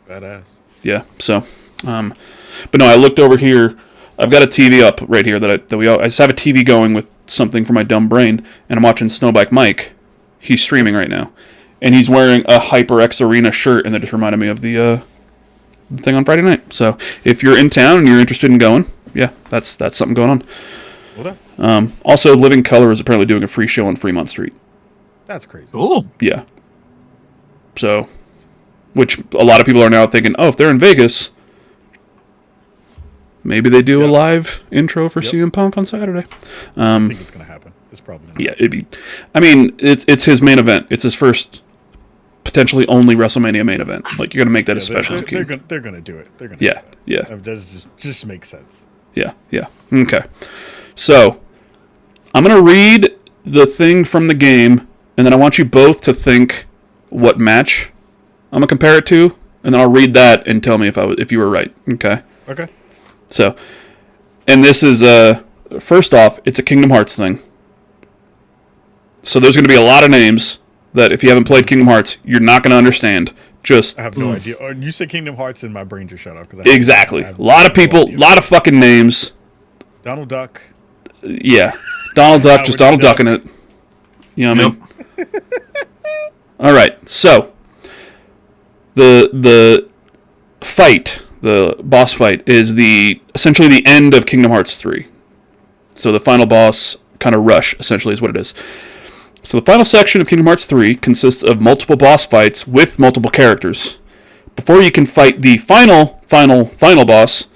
Badass. Yeah. So, but no, I looked over here. I've got a TV up right here I just have a TV going with something for my dumb brain, and I'm watching Snowbike Mike. He's streaming right now, and he's wearing a HyperX Arena shirt, and that just reminded me of the thing on Friday night. So if you're in town and you're interested in going, yeah, that's something going on. Well, Also, Living Color is apparently doing a free show on Fremont Street. that's crazy. cool. Yeah. So, which a lot of people are now thinking, oh, if they're in Vegas, maybe they do a live intro for CM Punk on Saturday. I think it's gonna happen. It's probably gonna Yeah, it'd be. I mean, it's his main event. It's his first, potentially only WrestleMania main event. Like you're gonna make that as special as you can. They're gonna do it. They're gonna. Yeah, do that. yeah. That just makes sense. Yeah. Okay. So, I'm gonna read the thing from the game, and then I want you both to think what match I'm gonna compare it to, and then I'll read that and tell me if you were right. Okay. Okay. So, and this is first off, it's a Kingdom Hearts thing. So there's going to be a lot of names that if you haven't played Kingdom Hearts, you're not going to understand. Just I have no idea. Or you said Kingdom Hearts, and my brain just shut off because exactly. A lot of people, a lot of fucking names. Donald Duck. Yeah, Donald Duck, just Donald Duck in it. You know what I mean? All right, so the fight, the boss fight, is essentially the end of Kingdom Hearts 3. So the final boss kind of rush, essentially, is what it is. So the final section of Kingdom Hearts 3 consists of multiple boss fights with multiple characters. Before you can fight the final boss,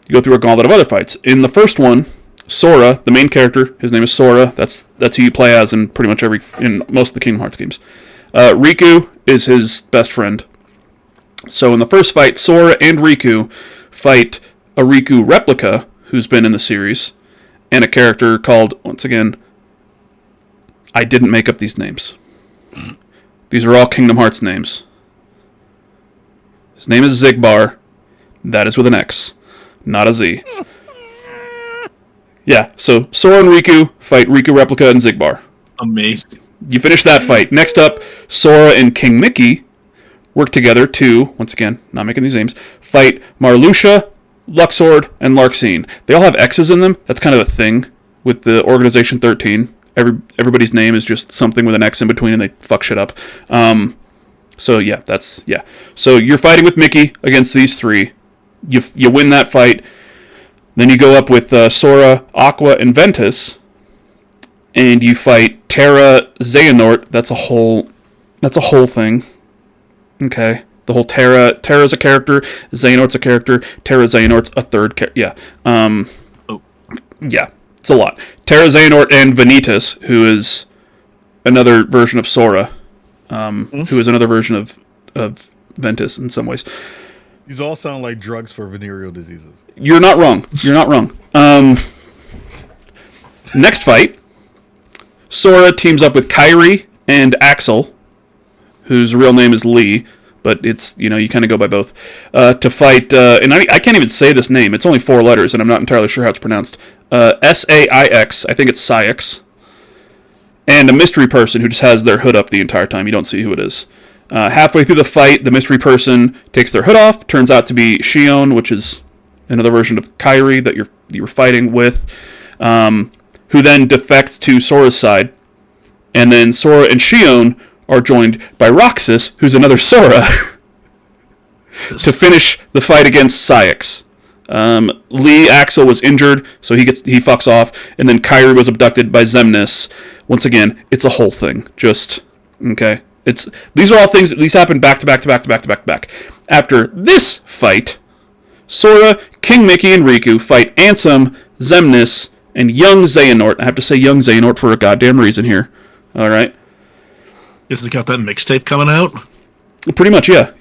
you go through a gauntlet of other fights. In the first one, Sora, the main character, his name is Sora. That's who you play as in pretty much in most of the Kingdom Hearts games. Riku is his best friend. So in the first fight, Sora and Riku fight a Riku replica who's been in the series, and a character called, once again, I didn't make up these names. These are all Kingdom Hearts names. His name is Zigbar. That is with an X, not a Z. Yeah, so Sora and Riku fight Riku Replica and Zigbar. Amazing. You finish that fight. Next up, Sora and King Mickey, work together to, once again, not making these names, fight Marluxia, Luxord, and Larxene. They all have X's in them. That's kind of a thing with the Organization 13. Everybody's name is just something with an X in between, and they fuck shit up. So you're fighting with Mickey against these three. You win that fight. Then you go up with Sora, Aqua, and Ventus, and you fight Terra, Xehanort. That's a whole thing. Okay, the whole Terra's a character, Xehanort's a character, Terra Xehanort's a third character. Yeah. Yeah, it's a lot. Terra, Xehanort, and Vanitas, who is another version of Sora, who is another version of Ventus in some ways. These all sound like drugs for venereal diseases. You're not wrong. Next fight, Sora teams up with Kairi and Axel, whose real name is Lee, but it's, you kind of go by both, to fight, and I can't even say this name. It's only 4 letters, and I'm not entirely sure how it's pronounced. Saix, I think it's Saix, and a mystery person who just has their hood up the entire time. You don't see who it is. Halfway through the fight, the mystery person takes their hood off. Turns out to be Xion, which is another version of Kairi that you're fighting with, who then defects to Sora's side. And then Sora and Xion are joined by Roxas, who's another Sora, to finish the fight against Saix. Lee Axel was injured, so he fucks off, and then Kairi was abducted by Xemnas. Once again, it's a whole thing. Just okay. These are all things that these happen back to back. After this fight, Sora, King Mickey, and Riku fight Ansem, Xemnas, and young Xehanort. I have to say young Xehanort for a goddamn reason here. All right. Is it got that mixtape coming out? Pretty much, yeah.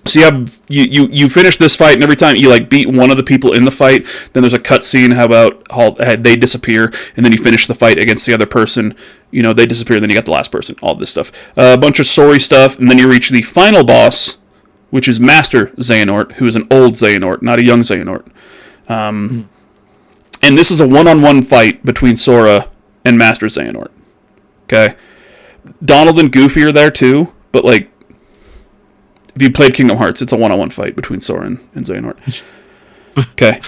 So you finish this fight, and every time you beat one of the people in the fight, then there's a cutscene how they disappear, and then you finish the fight against the other person. They disappear, and then you got the last person. All this stuff, a bunch of story stuff, and then you reach the final boss, which is Master Xehanort, who is an old Xehanort, not a young Xehanort. And this is a one-on-one fight between Sora and Master Xehanort. Okay, Donald and Goofy are there too, but if you played Kingdom Hearts, it's a one-on-one fight between Sora and Xehanort. Okay.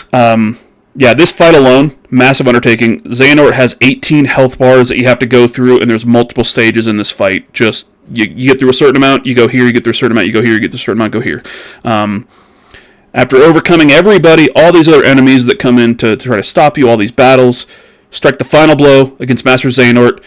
This fight alone, massive undertaking. Xehanort has 18 health bars that you have to go through, and there's multiple stages in this fight. Just, you get through a certain amount, you go here, you get through a certain amount, you go here, you get through a certain amount, go here. After overcoming everybody, all these other enemies that come in to try to stop you, all these battles, strike the final blow against Master Xehanort,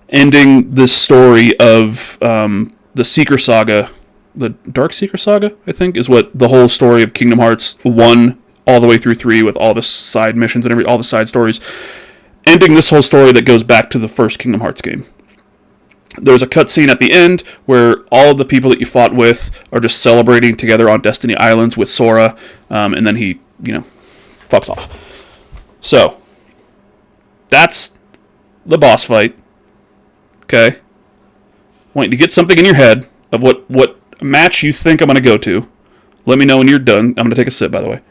ending this story of the Seeker Saga. The Dark Seeker Saga, I think, is what the whole story of Kingdom Hearts 1 all the way through 3 with all the side missions and all the side stories. Ending this whole story that goes back to the first Kingdom Hearts game. There's a cutscene at the end where all of the people that you fought with are just celebrating together on Destiny Islands with Sora, and then he, fucks off. So, that's the boss fight. Okay? I want you to get something in your head of what match you think I'm going to go to. Let me know when you're done. I'm going to take a sip, by the way.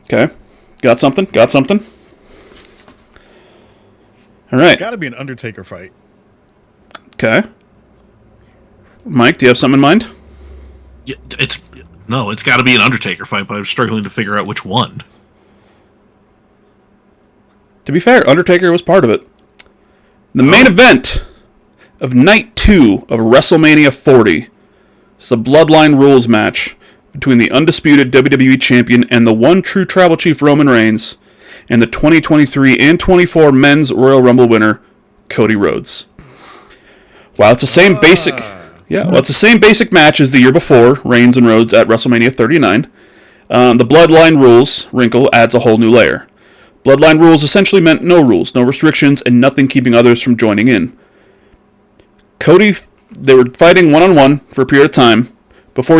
Okay. Got something? All right. It's got to be an Undertaker fight. Okay. Mike, do you have something in mind? Yeah, it's got to be an Undertaker fight, but I'm struggling to figure out which one. To be fair, Undertaker was part of it. The main event of Night 2 of WrestleMania 40 is the Bloodline Rules match between the undisputed WWE Champion and the one true Tribal Chief Roman Reigns and the 2023 and 24 Men's Royal Rumble winner, Cody Rhodes. While it's the same basic match as the year before, Reigns and Rhodes at WrestleMania 39, the Bloodline Rules wrinkle adds a whole new layer. Bloodline rules essentially meant no rules, no restrictions, and nothing keeping others from joining in. They were fighting one-on-one for a period of time. Before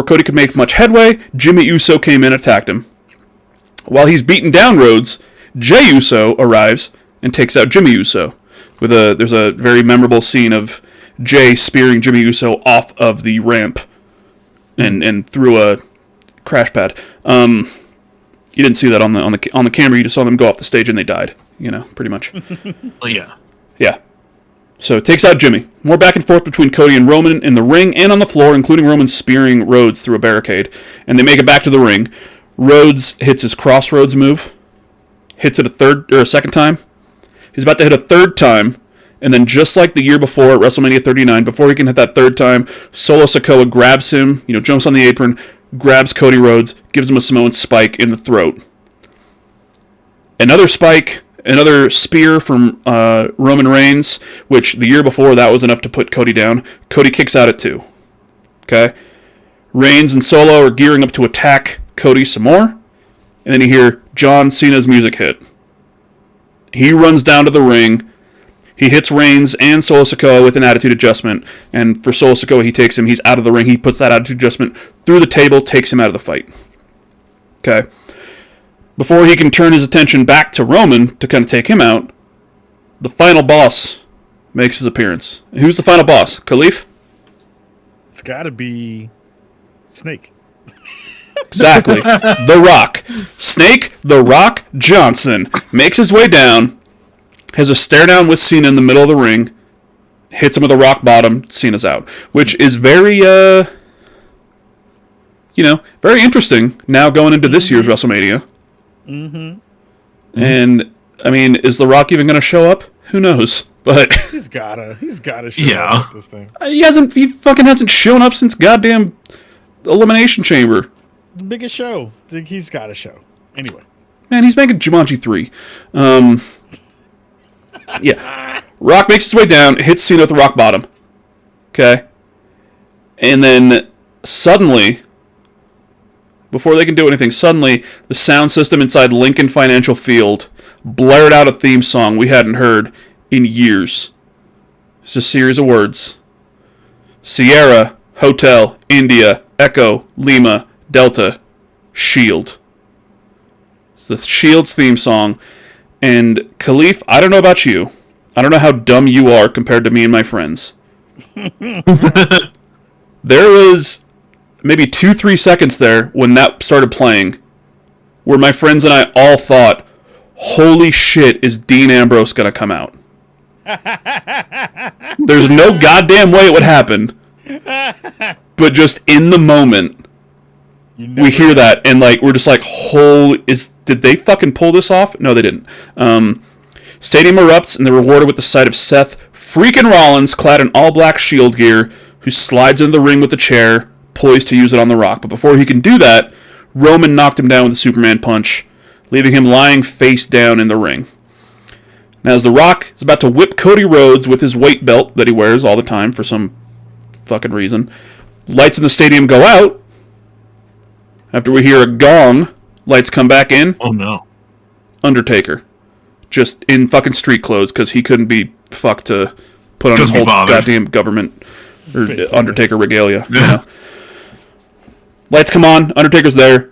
Cody could make much headway, Jimmy Uso came in and attacked him. While he's beating down Rhodes, Jey Uso arrives and takes out Jimmy Uso. There's a very memorable scene of Jey spearing Jimmy Uso off of the ramp and through a crash pad. You didn't see that on the camera. You just saw them go off the stage and they died. Pretty much. Well, yeah. Yeah. So it takes out Jimmy. More back and forth between Cody and Roman in the ring and on the floor, including Roman spearing Rhodes through a barricade. And they make it back to the ring. Rhodes hits his crossroads move. Hits it a second time. He's about to hit a third time. And then just like the year before at WrestleMania 39, before he can hit that third time, Solo Sikoa grabs him, jumps on the apron, grabs Cody Rhodes, gives him a Samoan spike in the throat. Another spike, another spear from Roman Reigns, which the year before that was enough to put Cody down. Cody kicks out at 2. Okay? Reigns and Solo are gearing up to attack Cody some more. And then you hear John Cena's music hit. He runs down to the ring. He hits Reigns and Solo Sikoa with an attitude adjustment. And for Solo Sikoa, he takes him. He's out of the ring. He puts that attitude adjustment through the table, takes him out of the fight. Okay? Before he can turn his attention back to Roman to kind of take him out, the final boss makes his appearance. Who's the final boss? Khalif? It's got to be Snake. Exactly. The Rock. Snake The Rock Johnson makes his way down, has a stare down with Cena in the middle of the ring, hits him with a rock bottom, Cena's out. Which is very, very interesting now going into this year's WrestleMania. Mm-hmm. And, is The Rock even going to show up? Who knows? But he's gotta show up with this thing. He fucking hasn't shown up since goddamn Elimination Chamber. The biggest show. He's got to show. Anyway. Man, he's making Jumanji 3. Yeah. Rock makes his way down, hits Cena with the rock bottom. Okay? And then suddenly, before they can do anything, suddenly the sound system inside Lincoln Financial Field blared out a theme song we hadn't heard in years. It's a series of words. Sierra, Hotel, India, Echo, Lima, Delta, Shield. It's the Shield's theme song. And Khalif, I don't know about you. I don't know how dumb you are compared to me and my friends. There was maybe 2-3 seconds there when that started playing where my friends and I all thought, holy shit, is Dean Ambrose going to come out? There's no goddamn way it would happen. But just in the moment, we hear that, and we're just like, did they fucking pull this off? No, they didn't. Stadium erupts, and they're rewarded with the sight of Seth freaking Rollins, clad in all-black Shield gear, who slides into the ring with the chair, poised to use it on The Rock. But before he can do that, Roman knocked him down with a Superman punch, leaving him lying face down in the ring. Now, as The Rock is about to whip Cody Rhodes with his weight belt that he wears all the time for some fucking reason, lights in the stadium go out. After we hear a gong, lights come back in. Oh, no. Undertaker. Just in fucking street clothes, because he couldn't be fucked to put on his whole goddamn government or Undertaker regalia. Yeah. Lights come on, Undertaker's there,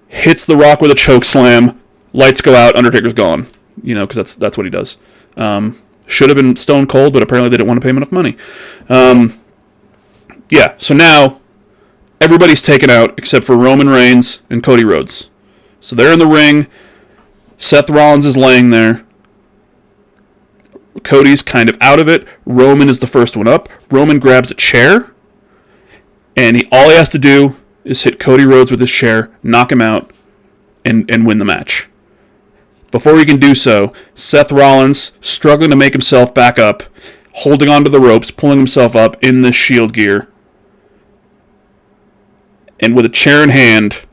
hits The Rock with a choke slam, lights go out, Undertaker's gone. Because that's what he does. Should have been Stone Cold, but apparently they didn't want to pay him enough money. Yeah, so now everybody's taken out except for Roman Reigns and Cody Rhodes. So they're in the ring. Seth Rollins is laying there. Cody's kind of out of it. Roman is the first one up. Roman grabs a chair. And all he has to do is hit Cody Rhodes with his chair, knock him out, and win the match. Before he can do so, Seth Rollins, struggling to make himself back up, holding onto the ropes, pulling himself up in the Shield gear. And with a chair in hand,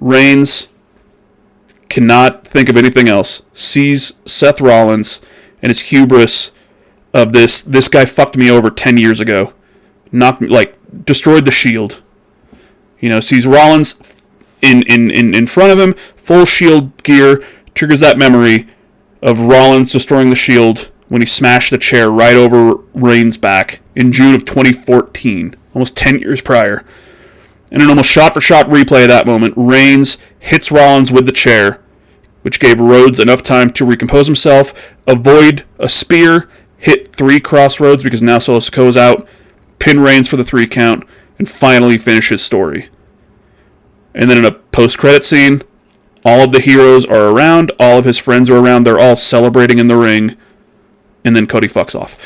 Reigns cannot think of anything else. Sees Seth Rollins and his hubris of this guy fucked me over 10 years ago. Knocked me, destroyed the Shield. Sees Rollins in front of him, full Shield gear, triggers that memory of Rollins destroying the Shield when he smashed the chair right over Reigns' back in June of 2014, almost 10 years prior. In an almost shot-for-shot replay of that moment, Reigns hits Rollins with the chair, which gave Rhodes enough time to recompose himself, avoid a spear, hit 3 crossroads because now Solo Sikoa's out, pin Reigns for the 3 count, and finally finish his story. And then in a post-credit scene, all of the heroes are around, all of his friends are around, they're all celebrating in the ring, and then Cody fucks off.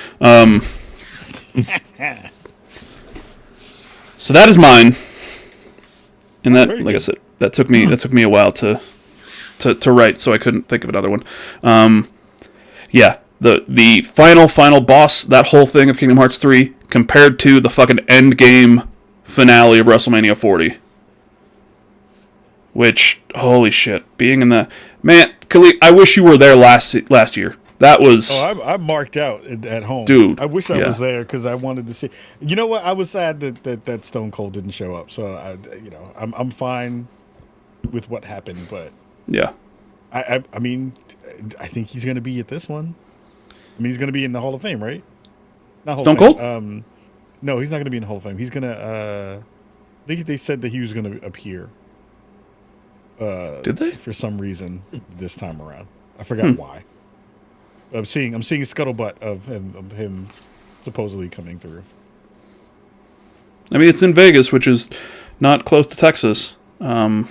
So that is mine, and that, like I said, that took me a while to write, so I couldn't think of another one. Yeah, the final boss, that whole thing of Kingdom Hearts 3 compared to the fucking end game finale of WrestleMania 40. Which, holy shit, being in the... Man, Khalif, I wish you were there last year. That was... Oh, I'm marked out at home. Dude. I wish I was there because I wanted to see... You know what? I was sad that Stone Cold didn't show up. So, I'm fine with what happened, but... Yeah. I mean, I think he's going to be at this one. I mean, he's going to be in the Hall of Fame, right? Not Hall Stone of Fame. Cold? No, he's not going to be in the Hall of Fame. He's going to... I think they said that he was going to appear. Did they? For some reason this time around. I forgot why. I'm seeing a scuttlebutt of him supposedly coming through. I mean, it's in Vegas, which is not close to Texas. I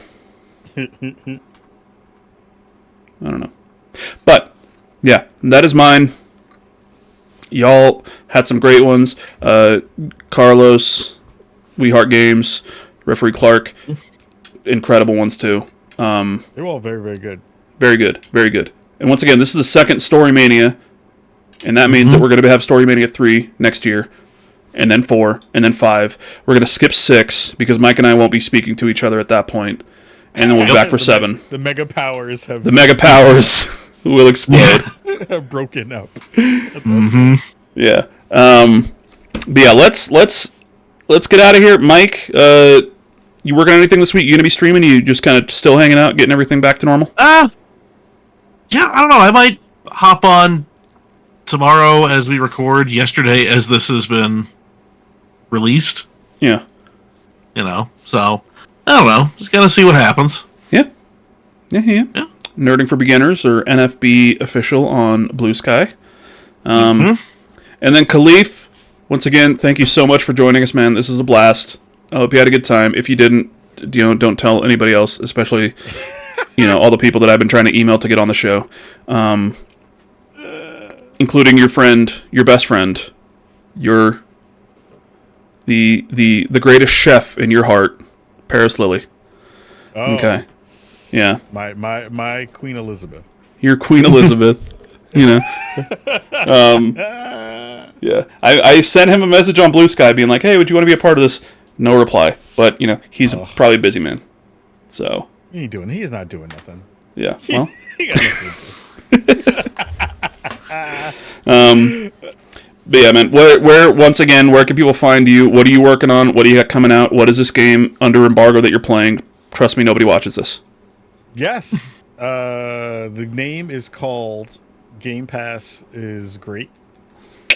don't know. But, yeah, that is mine. Y'all had some great ones. Carlos, We Heart Games, Referee Clark, incredible ones too. They're all very, very good. Very good, very good. And once again, this is the second Storymania, and that means that we're going to have Storymania 3 next year, and then 4, and then 5. We're going to skip 6 because Mike and I won't be speaking to each other at that point, and then we'll be back for 7. The mega powers have will explode. have broken up. Yeah. But yeah, let's get out of here, Mike. You working on anything this week? You gonna be streaming? You just kind of still hanging out, getting everything back to normal? Yeah, I don't know. I might hop on tomorrow as we record. Yesterday, as this has been released. Yeah. So I don't know. Just gotta see what happens. Yeah. Nerding for Beginners or NFB official on Blue Sky. And then Khalif, once again, thank you so much for joining us, man. This is a blast. I hope you had a good time. If you didn't, don't tell anybody else, especially, all the people that I've been trying to email to get on the show, including your friend, your best friend, the greatest chef in your heart, Paris Lily. Oh. Okay. Yeah. My Queen Elizabeth. Your Queen Elizabeth. Yeah. I sent him a message on Blue Sky being like, hey, would you want to be a part of this? No reply. But, he's probably a busy man. So. He is not doing nothing. Yeah. Well. He got nothing to do. But yeah, man, where can people find you? What are you working on? What do you got coming out? What is this game under embargo that you're playing? Trust me, nobody watches this. Yes. The name is called Game Pass is Great.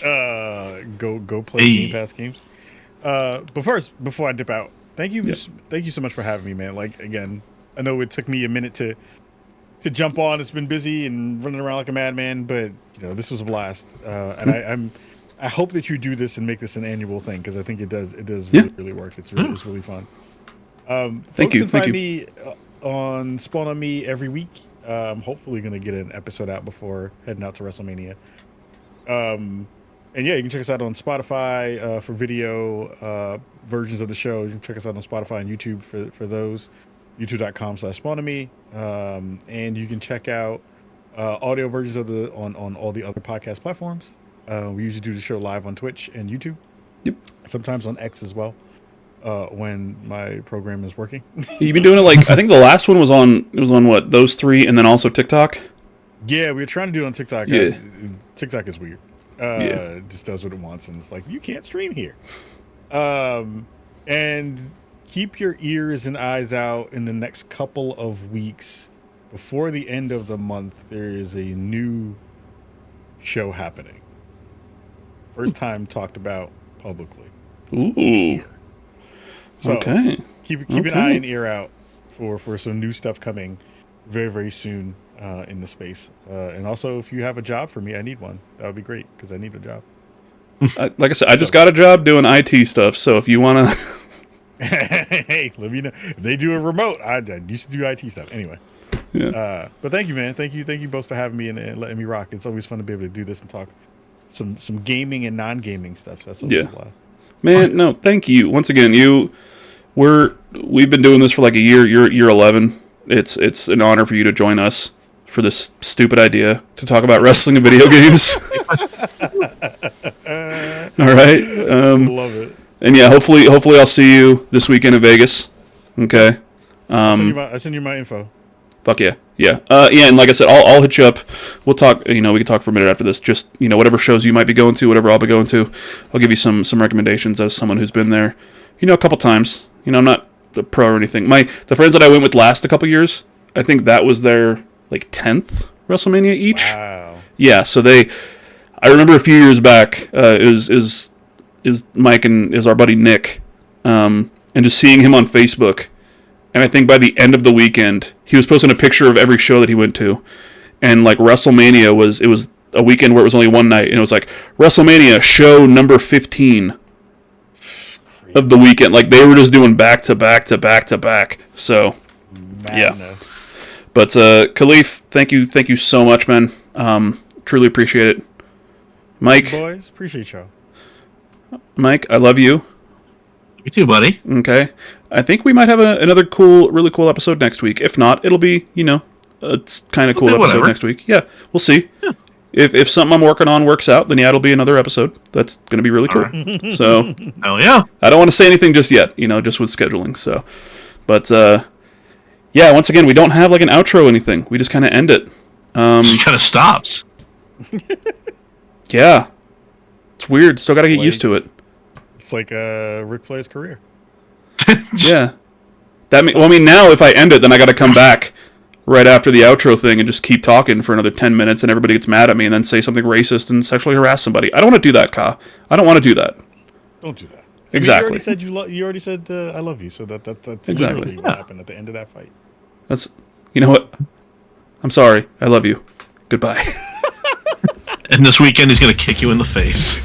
Go play Game Pass games. But first, before I dip out, thank you so much for having me, man. Like, again, I know it took me a minute to jump on. It's been busy and running around like a madman, but this was a blast. And I hope that you do this and make this an annual thing, because I think it does really work. It's really fun. Thank you. Find me on Spawn on Me every week. I'm hopefully going to get an episode out before heading out to WrestleMania. And yeah, you can check us out on Spotify for video versions of the show. You can check us out on Spotify and YouTube for those. YouTube.com/SpawnOnMe. And you can check out audio versions of on all the other podcast platforms. We usually do the show live on Twitch and YouTube. Yep. Sometimes on X as well. When my program is working. You've been doing it I think the last one was on what, those 3 and then also TikTok? Yeah, we were trying to do it on TikTok. Yeah. TikTok is weird. It just does what it wants, and it's like, you can't stream here. And keep your ears and eyes out in the next couple of weeks. Before the end of the month, there is a new show happening. First time talked about publicly. Ooh. So okay. Keep an eye and ear out for some new stuff coming very, very soon in the space. And also, if you have a job for me, I need one. That would be great, because I need a job. Like I said, I just got a job doing IT stuff. So if you want to, hey, let me know. If they do a remote, I used to do IT stuff anyway. Yeah. But thank you, man. Thank you both for having me and letting me rock. It's always fun to be able to do this and talk some gaming and non-gaming stuff. So that's always a blast. Man, no, thank you once again. We've been doing this for like a year. You're year 11. It's an honor for you to join us for this stupid idea to talk about wrestling and video games. All right. Love it. And yeah, hopefully I'll see you this weekend in Vegas. Okay. I'll send you my info. Fuck yeah. Yeah. Yeah, and like I said, I'll hit you up. We'll talk, we can talk for a minute after this. Just, whatever shows you might be going to, whatever I'll be going to, I'll give you some recommendations as someone who's been there, a couple times. I'm not a pro or anything. The friends that I went with last a couple years, I think that was their, 10th WrestleMania each. Wow. Yeah, so I remember a few years back, it was Mike and is our buddy Nick, and just seeing him on Facebook. And I think by the end of the weekend, he was posting a picture of every show that he went to. And WrestleMania it was a weekend where it was only one night. And it was WrestleMania show number 15 of the weekend. They were just doing back to back to back to back. So, Madness. Yeah. But Khalif, thank you so much, man. Truly appreciate it. Mike. Hey boys, appreciate y'all. Mike, I love you. You too, buddy. Okay. I think we might have another really cool episode next week. If not, it'll be, it's kind of cool episode whatever. next week. Yeah, we'll see. Yeah. If something I'm working on works out, then yeah, it'll be another episode. That's going to be really cool. Right. So, hell yeah. I don't want to say anything just yet, just with scheduling. So, but yeah, once again, we don't have an outro or anything. We just kind of end it. Just kind of stops. Yeah. It's weird. Still got to get used to it. It's like Ric Flair's career. Yeah. Now if I end it, then I got to come back right after the outro thing and just keep talking for another 10 minutes and everybody gets mad at me and then say something racist and sexually harass somebody. I don't want to do that, Ka. I don't want to do that. Don't do that. Exactly. You already said I love you, so that's exactly literally what happened at the end of that fight. That's, you know what? I'm sorry. I love you. Goodbye. And this weekend he's going to kick you in the face.